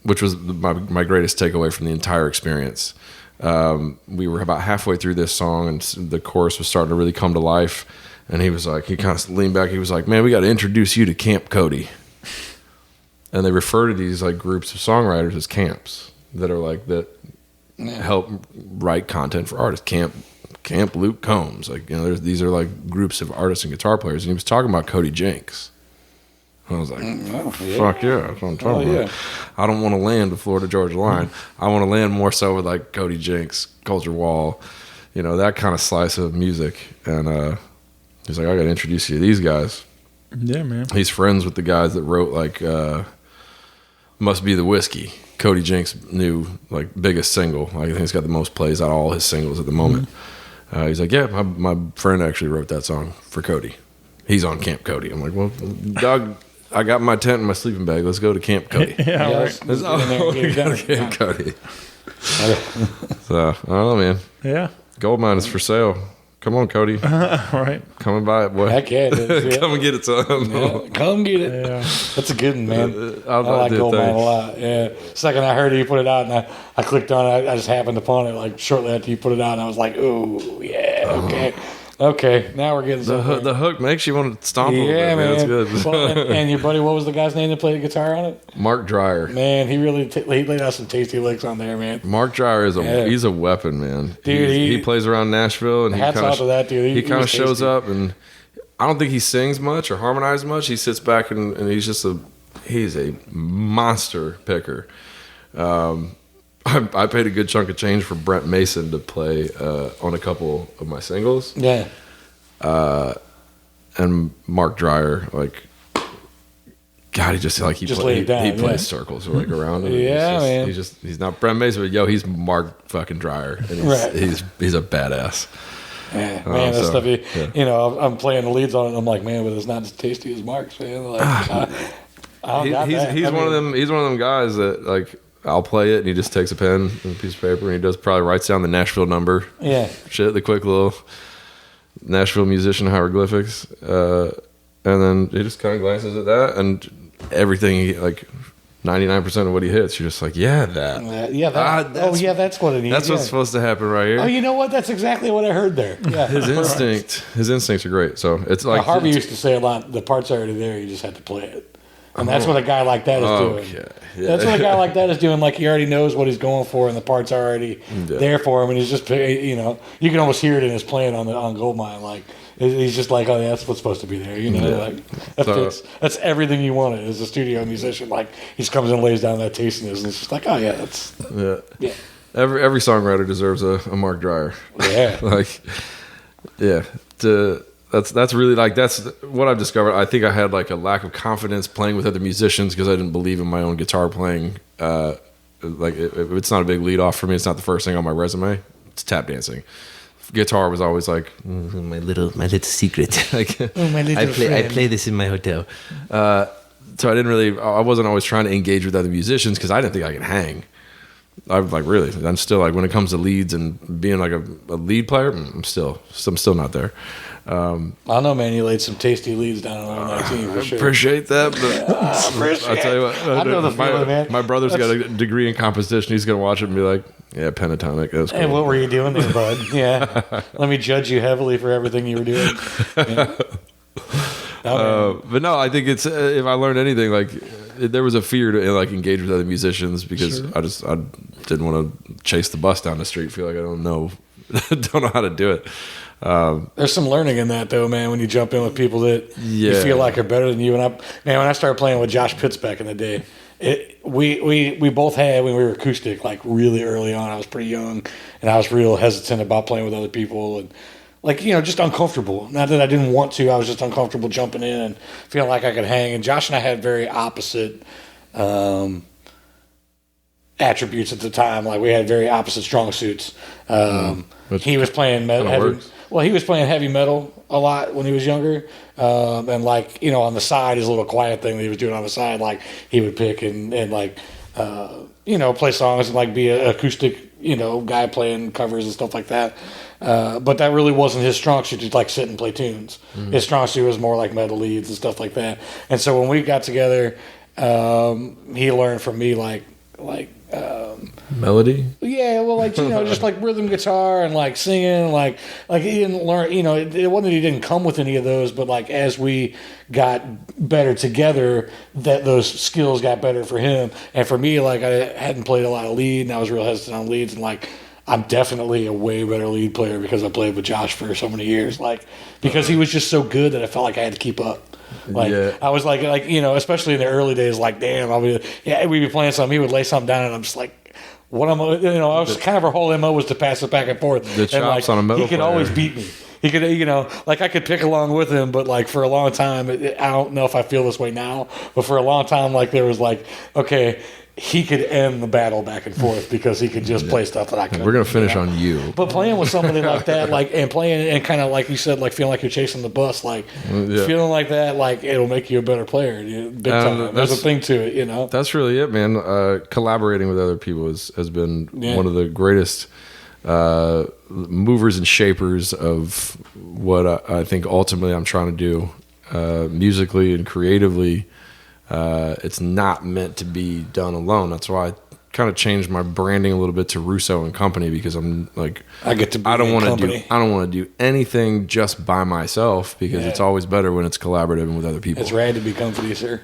which was my greatest takeaway from the entire experience. We were about halfway through this song, and the chorus was starting to really come to life. And he was like, he kind of leaned back. He was like, man, we got to introduce you to Camp Cody. And they refer to these like groups of songwriters as camps that are like that. Help write content for artists. Camp Luke Combs, like these are like groups of artists and guitar players, and he was talking about Cody Jinks. I was like, fuck yeah, that's what I'm talking about. I don't want to land the Florida Georgia line. I want to land more so with like Cody Jinks, Culture Wall, that kind of slice of music. And he's like, I got to introduce you to these guys. Yeah, man. He's friends with the guys that wrote like Must Be the Whiskey. Cody Jinks' new like biggest single. I think he's got the most plays out of all his singles at the moment. He's like, yeah, my friend actually wrote that song for Cody. He's on Camp Cody. I'm like, well, dog, I got my tent and my sleeping bag. Let's go to Camp Cody. Right. Camp Cody. So, I don't know, man. Yeah. Goldmine is for sale. Come on, Cody. Right. Come and buy it, boy. Heck yeah, it is, yeah. Come and get it, son. Yeah, come get it. Yeah. That's a good one, man. I like did, Goldmine thanks. a lot. Yeah. Second I heard it, you put it out, and I clicked on it. I just happened upon it like shortly after you put it out, and I was like, "Oh yeah, okay, okay." Now we're getting somewhere. The hook makes you want to stomp a little Yeah, bit, man. That's good. Well, and your buddy, what was the guy's name that played the guitar on it? Mark Dreyer. Man, he really he laid out some tasty licks on there, man. Mark Dreyer is Yeah. he's a weapon, man. Dude, he plays around Nashville, and Hats off to that dude. He kind of was shows tasty. up, and I don't think he sings much or harmonizes much. He sits back and he's just he's a monster picker. I paid a good chunk of change for Brent Mason to play on a couple of my singles. Yeah. And Mark Dreyer, like, God, he just Just lay it down, he yeah. plays circles like around him. Yeah, man. He's not Brent Mason, but he's Mark fucking Dreyer, and Right. he's a badass. Yeah, man, that so, stuff. yeah. You know, I'm playing the leads on it, and I'm like, man, but it's not as tasty as Mark's, man. Like, I don't got that. He's I one of mean, them. He's one of them guys that, like, I'll play it and he just takes a pen and a piece of paper and he probably writes down the Nashville number. Yeah. Shit, the quick little Nashville musician hieroglyphics. And then he just kind of glances at that and everything, like 99% of what he hits, you're just like, yeah, that. That's what it is. That's yeah. what's supposed to happen right here. Oh, you know what? That's exactly what I heard there. Yeah. His instincts are great. So it's like Harvey used to say a lot, the part's already there, you just have to play it. And that's what a guy like that is doing. Yeah. That's what a guy like that is doing. Like, he already knows what he's going for, and the part's already there for him. And he's just, you know, you can almost hear it in his playing on Goldmine. Like, he's just like, oh, yeah, that's what's supposed to be there. You know, like that fits. That's everything you wanted as a studio musician. Like, he just comes in and lays down that tastiness, and it's just like, oh yeah, that's yeah. Every songwriter deserves a Mark Dreyer. Yeah. Like, yeah. That's really, like, that's what I've discovered. I think I had like a lack of confidence playing with other musicians because I didn't believe in my own guitar playing. Like it's not a big lead off for me. It's not the first thing on my resume. It's tap dancing. Guitar was always like my little secret. Like, I play this in my hotel. So I wasn't always trying to engage with other musicians because I didn't think I could hang. I'm like, really, I'm still like, when it comes to leads and being like a lead player, I'm still not there. I don't know, man. You laid some tasty leads down on 19 for sure. Appreciate that, but I'll tell you what. I know the feeling, man. My brother's got a degree in composition. He's gonna watch it and be like, "Yeah, pentatonic." That's cool. Hey, what were you doing there, bud? Yeah, let me judge you heavily for everything you were doing. Yeah. But no, I think it's if I learned anything, like there was a fear to like engage with other musicians because I didn't want to chase the bus down the street. Feel like I don't know how to do it. There's some learning in that, though, man. When you jump in with people that you feel like are better than you, when I started playing with Josh Pitts back in the day, we both had when we were acoustic, like really early on. I was pretty young, and I was real hesitant about playing with other people, and like, you know, just uncomfortable. Not that I didn't want to, I was just uncomfortable jumping in and feeling like I could hang. And Josh and I had very opposite attributes at the time. Like, we had very opposite strong suits. He was playing he was playing heavy metal a lot when he was younger. And like, you know, on the side, his little quiet thing that he was doing on the side, like he would pick and like, you know, play songs and like be an acoustic, you know, guy playing covers and stuff like that. But that really wasn't his strong suit to like sit and play tunes. Mm-hmm. His strong suit was more like metal leads and stuff like that. And so when we got together, he learned from me like melody. Yeah, well, like, you know, just like rhythm guitar and like singing, like he didn't learn. You know, it wasn't that he didn't come with any of those, but like as we got better together, that those skills got better for him and for me. Like, I hadn't played a lot of lead, and I was real hesitant on leads, and like, I'm definitely a way better lead player because I played with Josh for so many years. Like, because he was just so good that I felt like I had to keep up. Like, I was like, you know, especially in the early days, like, damn, we'd be playing something, he would lay something down, and I'm just like, what am I, you know, I was kind of our whole MO was to pass it back and forth. The chops and like, on a metal he could player. always beat me. He could, you know, like I could pick along with him, but like for a long time, I don't know if I feel this way now, but for a long time, like there was like, okay, he could end the battle back and forth because he could just play stuff that I couldn't. We're gonna finish on you. But playing with somebody like that, like, and playing and kind of like you said, like feeling like you're chasing the bus, like feeling like that, like it'll make you a better player, big time. There's a thing to it, you know. That's really it, man. Collaborating with other people has been one of the greatest movers and shapers of what I think ultimately I'm trying to do musically and creatively. It's not meant to be done alone. That's why I kind of changed my branding a little bit to Russo and Company, because I'm like, I get to be I don't want to company. do anything just by myself, because it's always better when it's collaborative and with other people. It's rad to be company, sir.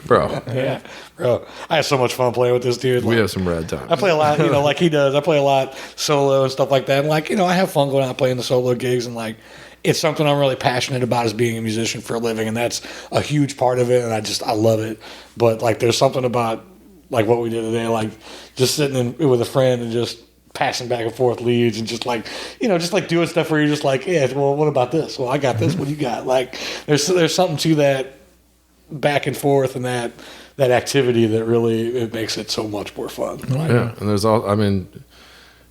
Bro. Yeah, bro. I have so much fun playing with this dude. We have some rad times. I play a lot, like he does. I play a lot solo and stuff like that. And I have fun going out playing the solo gigs, and it's something I'm really passionate about, is being a musician for a living, and that's a huge part of it, and I love it. But there's something about what we did today, just sitting with a friend and just passing back and forth leads, and just doing stuff where you're just yeah, well, what about this? Well, I got this. What do you got? There's something to that back and forth and that activity that really, it makes it so much more fun. Yeah, and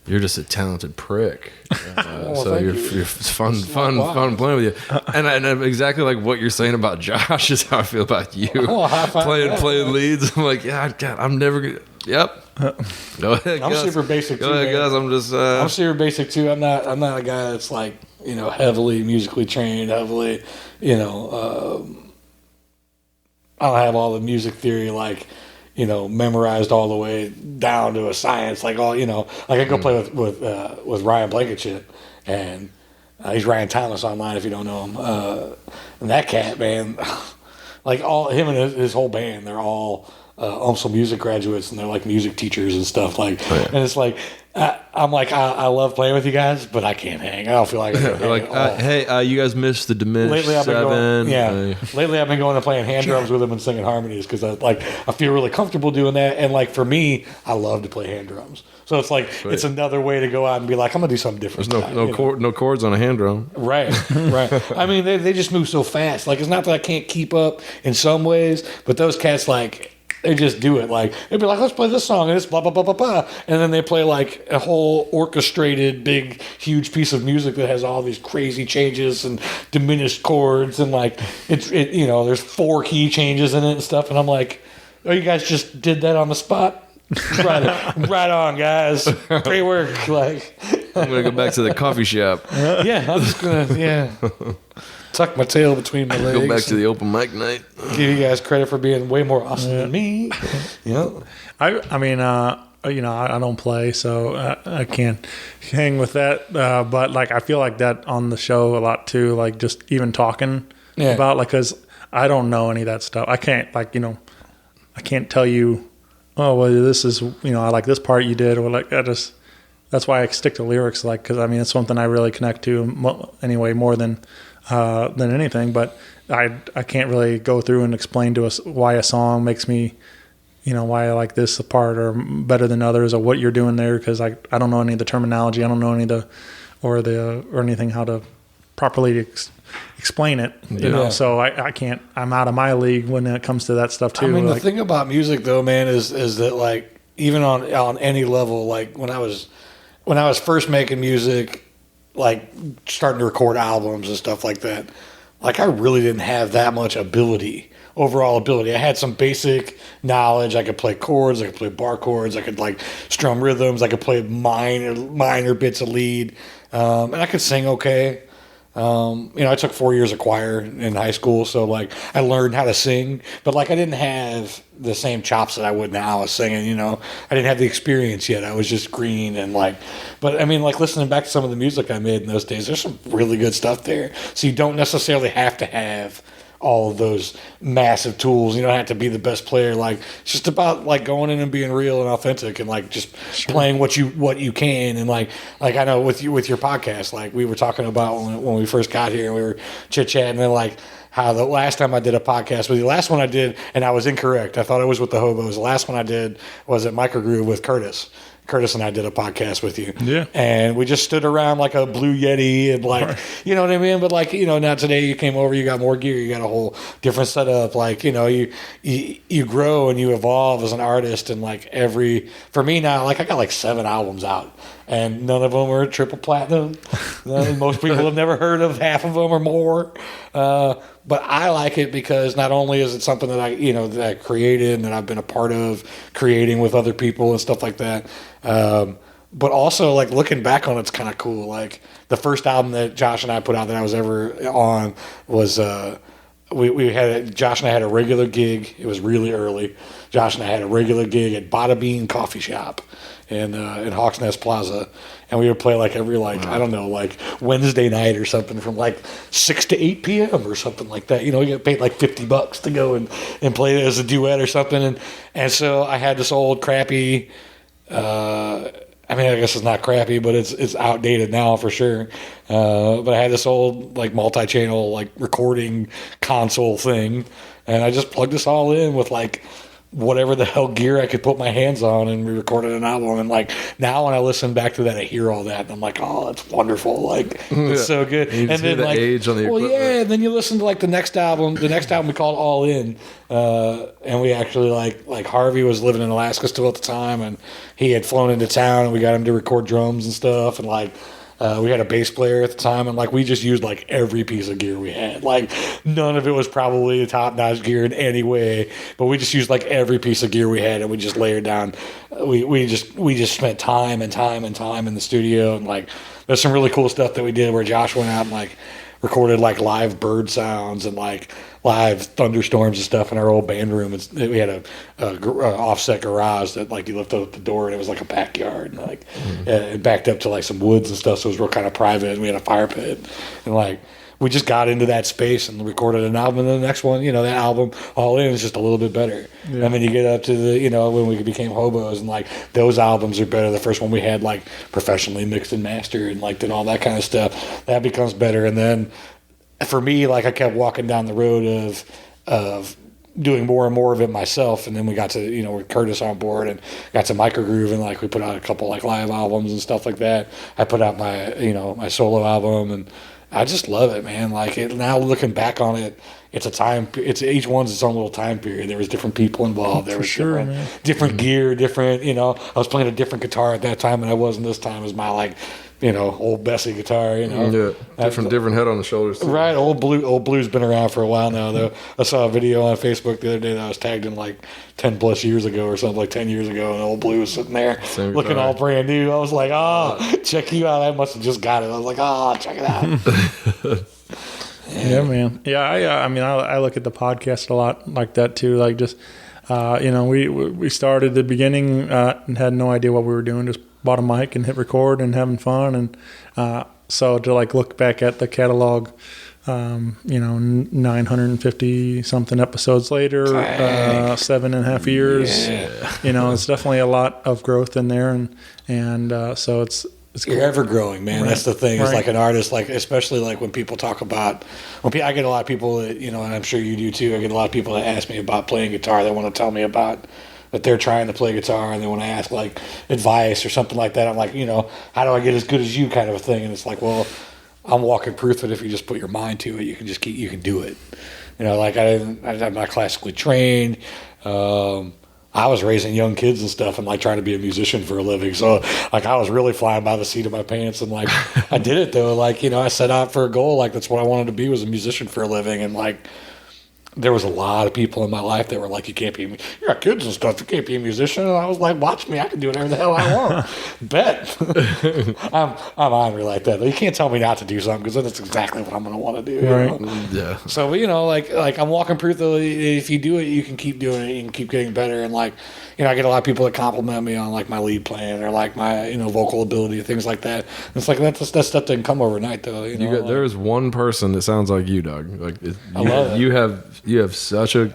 you're just a talented prick, so it's fun playing with you. And exactly like what you're saying about Josh is how I feel about you. Playing leads. I'm like, yeah, God, I'm never gonna. Yep. Go ahead. I'm super basic too. Go ahead, guys. I'm just. I'm super basic too. I'm not a guy that's heavily musically trained, heavily, I don't have all the music theory memorized all the way down to a science. I go play with Ryan Blankenship, and he's Ryan Thomas online if you don't know him. And that cat, man, all him and his whole band, they're all UMSL music graduates, and they're music teachers and stuff. And it's I love playing with you guys, but I can't hang. I don't feel like I can hang hey, you guys missed the diminished seven. Lately I've been going and playing hand drums with them and singing harmonies, because I feel really comfortable doing that. And for me, I love to play hand drums. So it's it's another way to go out and be I'm gonna do something different. There's no chords on a hand drum. Right. I mean, they just move so fast. It's not that I can't keep up in some ways, but those cats they just do it. They'd be let's play this song, and it's blah, blah, blah, blah, blah. And then they play a whole orchestrated, big, huge piece of music that has all these crazy changes and diminished chords. And there's 4 key changes in it and stuff. And I'm oh, you guys just did that on the spot? Right on, guys. Great work. I'm going to go back to the coffee shop. Yeah, I'm just going to, tuck my tail between my legs. Go back to the open mic night. Give you guys credit for being way more awesome than me. I mean, I don't play, so I can't hang with that. But I feel like that on the show a lot too. Just even talking about because I don't know any of that stuff. I can't I can't tell you. Oh well, this is I like this part you did, or that's why I stick to lyrics. Because it's something I really connect to anyway, more than anything. But I can't really go through and explain to us why a song makes me, why I like this part or better than others, or what you're doing there, because I don't know any of the terminology. I don't know any of the or anything how to properly explain it. So I can't. I'm out of my league when it comes to that stuff too. The thing about music though, man, is that even on any level, when I was first making music, starting to record albums and stuff like that, I really didn't have that much overall ability. I had some basic knowledge. I could play chords, I could play bar chords, I could strum rhythms, I could play minor bits of lead, and I could sing okay. I took 4 years of choir in high school, so I learned how to sing, but I didn't have the same chops that I would now singing. I didn't have the experience yet. I was just green and but listening back to some of the music I made in those days, there's some really good stuff there. So you don't necessarily have to have all of those massive tools. You don't have to be the best player. It's just about going in and being real and authentic and just playing what you can. And I know with your podcast, we were talking about when we first got here and we were chit chatting and how the last time I did a podcast with you, last one I did, and I was incorrect. I thought it was with the Hobos. The last one I did was at Microgroove with Curtis. Curtis and I did a podcast with you. Yeah. And we just stood around like a Blue Yeti and you know what I mean? But now today you came over, you got more gear, you got a whole different setup. You grow and you evolve as an artist. And for me now, I got 7 albums out and none of them are triple platinum. Most people have never heard of half of them or more. But I like it because not only is it something that that I created and that I've been a part of creating with other people and stuff like that, but also like looking back on it's kind of cool. Like the first album that Josh and I put out that I was ever on was Josh and I had a regular gig. It was really early. Josh and I had a regular gig at Bada Bean Coffee Shop in Hawks Nest Plaza, and we would play like every I don't know, like Wednesday night or something from like 6 to 8 p.m. or something like that. You know, you get paid like $50 to go and play it as a duet or something, and so I had this old crappy. I mean, I guess it's not crappy, but it's outdated now for sure. But I had this old like multi-channel like recording console thing, and I just plugged this all in with like whatever the hell gear I could put my hands on, and we recorded an album. And like now when I listen back to that, I hear all that, and I'm like, oh, that's wonderful. Like it's so good. And then the like age on the equipment. and then you listen to like the next album. The next album we called All In, and we actually like Harvey was living in Alaska still at the time, and he had flown into town, and we got him to record drums and stuff, and like. We had a bass player at the time, and like we just used like every piece of gear we had. Like none of it was probably top-notch gear in any way, but we just used like every piece of gear we had, and we just layered down. We just spent time and time and time in the studio, and like there's some really cool stuff that we did where Josh went out and like recorded like live bird sounds and like live thunderstorms and stuff in our old band room. We had a offset garage that like you lift up the door and it was like a backyard, and like it backed up to like some woods and stuff, so it was real kind of private. And we had a fire pit, and like we just got into that space and recorded an album. And the next one, that album All In is just a little bit better. Yeah. And then you get up to the when we became Hobos, and like those albums are better. The first one we had like professionally mixed and mastered and like did all that kind of stuff. That becomes better. And then for me, like I kept walking down the road of doing more and more of it myself, and then we got to with Curtis on board and got to Microgroove, and like we put out a couple like live albums and stuff like that. I put out my my solo album, and I just love it, man. Like now looking back on it, it's each one's its own little time period. There was different people involved. There was different gear, different. I was playing a different guitar at that time than I wasn't this time. As my like. Old Bessie guitar, Yeah, different head on the shoulders too. Right, old blue's been around for a while now, though. I saw a video on Facebook the other day that I was tagged in like 10 plus years ago or something, like 10 years ago, and old blue was sitting there looking all brand new. I was like, check you out. I must have just got it. I was like, check it out. Yeah, man. Yeah, I look at the podcast a lot like that too. Like just, we started at the beginning and had no idea what we were doing, just bought a mic and hit record and having fun. And so to like look back at the catalog, 950 something episodes later, 7.5 years, it's definitely a lot of growth in there. And so it's you're cool. Ever growing, man. Right. That's the thing. It's like an artist, like especially like when people talk about. I get a lot of people that and I'm sure you do too. I get a lot of people that ask me about playing guitar. They want to tell me about that they're trying to play guitar, and they want to ask like advice or something like that. I'm like, how do I get as good as you, kind of a thing. And it's like, well, I'm walking proof that if you just put your mind to it, you can do it. Like I'm not classically trained. I was raising young kids and stuff and like trying to be a musician for a living. So like I was really flying by the seat of my pants, and like I did it though. Like, I set out for a goal. Like that's what I wanted to be, was a musician for a living. And like, there was a lot of people in my life that were like, you got kids and stuff, you can't be a musician. And I was like, watch me, I can do whatever the hell I want. Bet. I'm angry like that. You can't tell me not to do something, because that's exactly what I'm going to want to do. Right. Yeah. So, like I'm walking proof that if you do it, you can keep doing it, you can keep getting better. And like, I get a lot of people that compliment me on like my lead playing or like my, vocal ability, things like that. And it's like, that stuff didn't come overnight though. There is one person that sounds like you, Doug. Like I love it. You have such a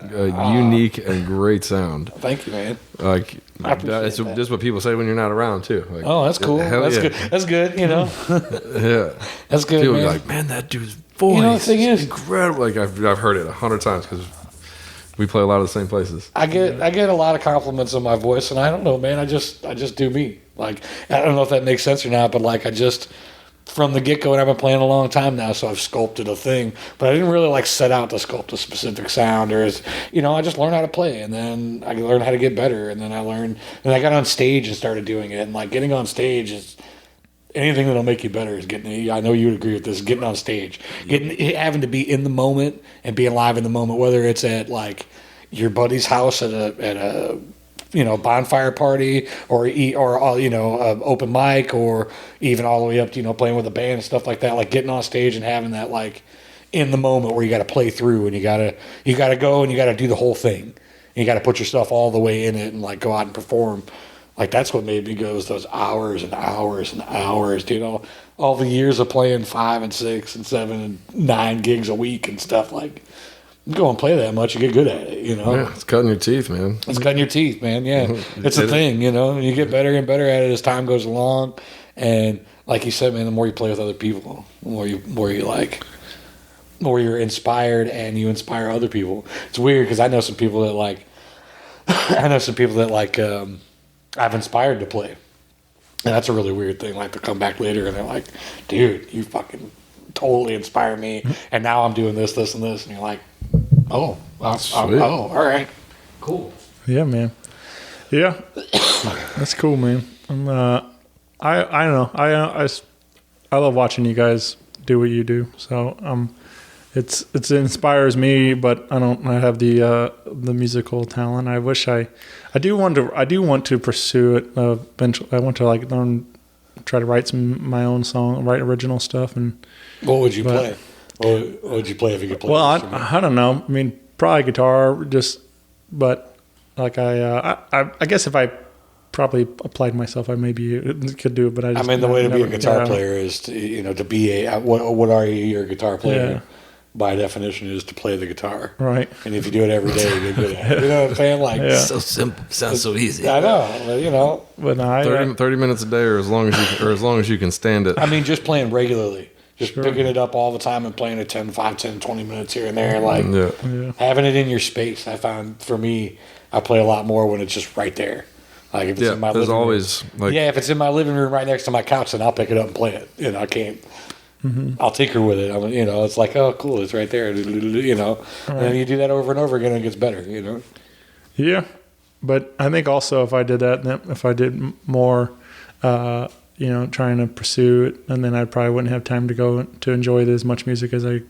unique and great sound. Thank you, man. Like that's just what people say when you're not around too. Like, that's cool. That's good. That's good. Yeah, that's good. People man. are like, man, that dude's voice the thing is incredible. Like I've heard it 100 times because we play a lot of the same places. I get a lot of compliments on my voice, and I don't know, man. I just do me. Like I don't know if that makes sense or not, but like I just. From the get-go, and I've been playing a long time now, so I've sculpted a thing. But I didn't really like set out to sculpt a specific sound, or I just learned how to play, and then I learned how to get better, and then I got on stage and started doing it. And like getting on stage is anything that'll make you better. Is getting. I know you would agree with this. Getting on stage, having to be in the moment and being live in the moment, whether it's at like your buddy's house at a bonfire party or open mic, or even all the way up to playing with a band and stuff like that, like getting on stage and having that like in the moment where you got to play through and you got to go and you got to do the whole thing and you got to put yourself all the way in it and like go out and perform. Like that's what made me go, is those hours and hours and hours, all the years of playing 5 and 6 and 7 and 9 gigs a week and stuff. Like, you go and play that much, you get good at it, Yeah, it's cutting your teeth, man. It's cutting your teeth, man. Yeah, it's a thing, You get better and better at it as time goes along, and like you said, man, the more you play with other people, the more you're inspired and you inspire other people. It's weird because I know some people that I've inspired to play. And that's a really weird thing. Like, to come back later and they're like, dude, you fucking totally inspire me. And now I'm doing this, and this. And you're like, oh, all right. Cool. Yeah, man. Yeah. That's cool, man. I don't know. I love watching you guys do what you do. So, it inspires me, but I don't have the musical talent. I wish I do want to pursue it eventually. I want to like try to write my own song, write original stuff. And what would you play? What would you play if you could play? Well, I don't know. I mean, probably guitar. But like I guess if I probably applied myself, I maybe could do it. But the way to be a guitar player is to be a what are you? You're a guitar player. Yeah. By definition, is to play the guitar. Right. And if you do it every day, you get good at it. You know what I'm saying? Like, so simple. Sounds so easy. I know. But 30 minutes a day, or as long as you can stand it. I mean, just playing regularly. Just picking it up all the time and playing it 10, 20 minutes here and there. Like, having it in your space, I found, for me, I play a lot more when it's just right there. Like, if it's in my living room. If it's in my living room right next to my couch, then I'll pick it up and play it. I can't. Mm-hmm. I'll tinker with it. It's like, oh, cool, it's right there. Right. And then you do that over and over again, and it gets better. Yeah, but I think also if I did that, if I did more, trying to pursue it, and then I probably wouldn't have time to go to enjoy as much music as I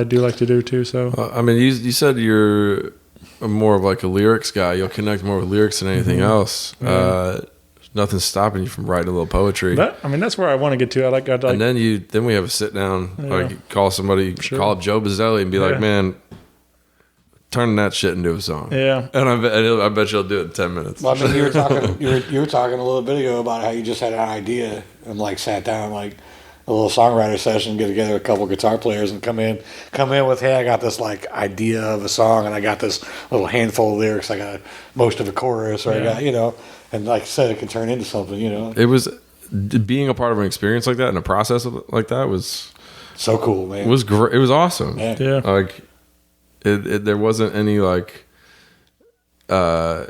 do like to do too. So you said you're more of like a lyrics guy. You'll connect more with lyrics than anything else. Yeah. Nothing's stopping you from writing a little poetry. That's where I want to get to. And then we have a sit down. Like, call somebody, call up Joe Bazzelli, and be like, "Man, turn that shit into a song." Yeah. And I bet you'll do it in 10 minutes. Well, you were talking. You were talking a little bit ago about how you just had an idea and like sat down like a little songwriter session, get together a couple guitar players, and come in with, hey, I got this like idea of a song, and I got this little handful of lyrics. I got most of a chorus, or I got And like I said, it can turn into something, It was being a part of an experience like that and a process like that was so cool, man. It was great. It was awesome. Yeah. Like there wasn't any like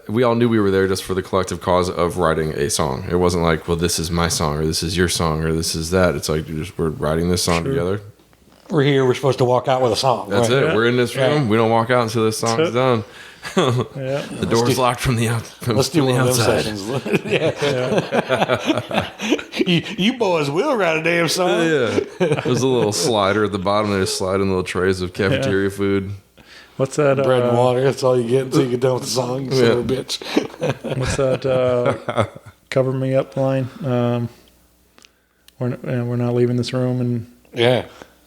we all knew we were there just for the collective cause of writing a song. It wasn't like, well, this is my song or this is your song or this is that. It's like we're writing this song together. We're here. We're supposed to walk out with a song. That's it. Yeah. We're in this room. Yeah. We don't walk out until this song's done. The door's locked from the outside. Let's do one of them sessions. You boys will write a damn song. Yeah. There's a little slider at the bottom. They just slide in little trays of cafeteria food. What's that? Bread and water. That's all you get until you get done with the song. You son of a bitch. What's that? Cover me up line. We're not leaving this room. And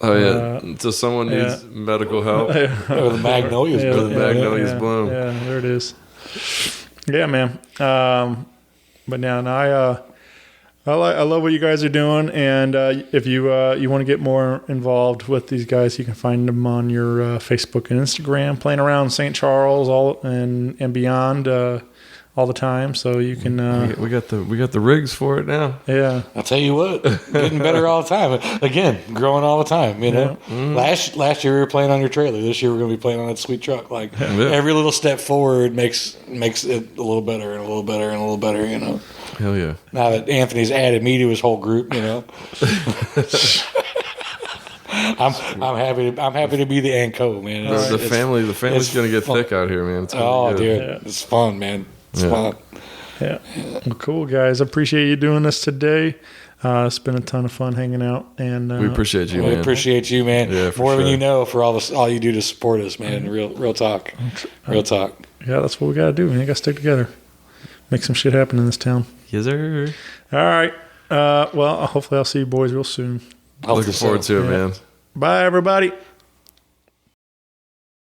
oh yeah. So someone needs medical help. Or the magnolias. Or the magnolias bloom. Yeah, there it is. Yeah, man. But now I love what you guys are doing, and if you want to get more involved with these guys, you can find them on your Facebook and Instagram, playing around St. Charles and beyond all the time. So you can we got the rigs for it now. Yeah, I'll tell you what, getting better all the time. Again, growing all the time. Yeah. Last year we were playing on your trailer. This year we're going to be playing on that sweet truck. Like every little step forward makes it a little better and a little better and a little better. Hell yeah! Now that Anthony's added me to his whole group, I'm happy to be the Anco, man. The family's gonna get thick out here, man. Dude, it's fun, man. It's fun. Yeah. Well, cool, guys. I appreciate you doing this today. It's been a ton of fun hanging out, and we appreciate you, man. We appreciate you, man. Yeah, more than you know, for all you do to support us, man. Real talk. Real talk. Yeah, that's what we gotta do, man. You gotta stick together. Make some shit happen in this town. Yes, sir. All right. Well, hopefully I'll see you boys real soon. Looking forward to it, man. Bye, everybody.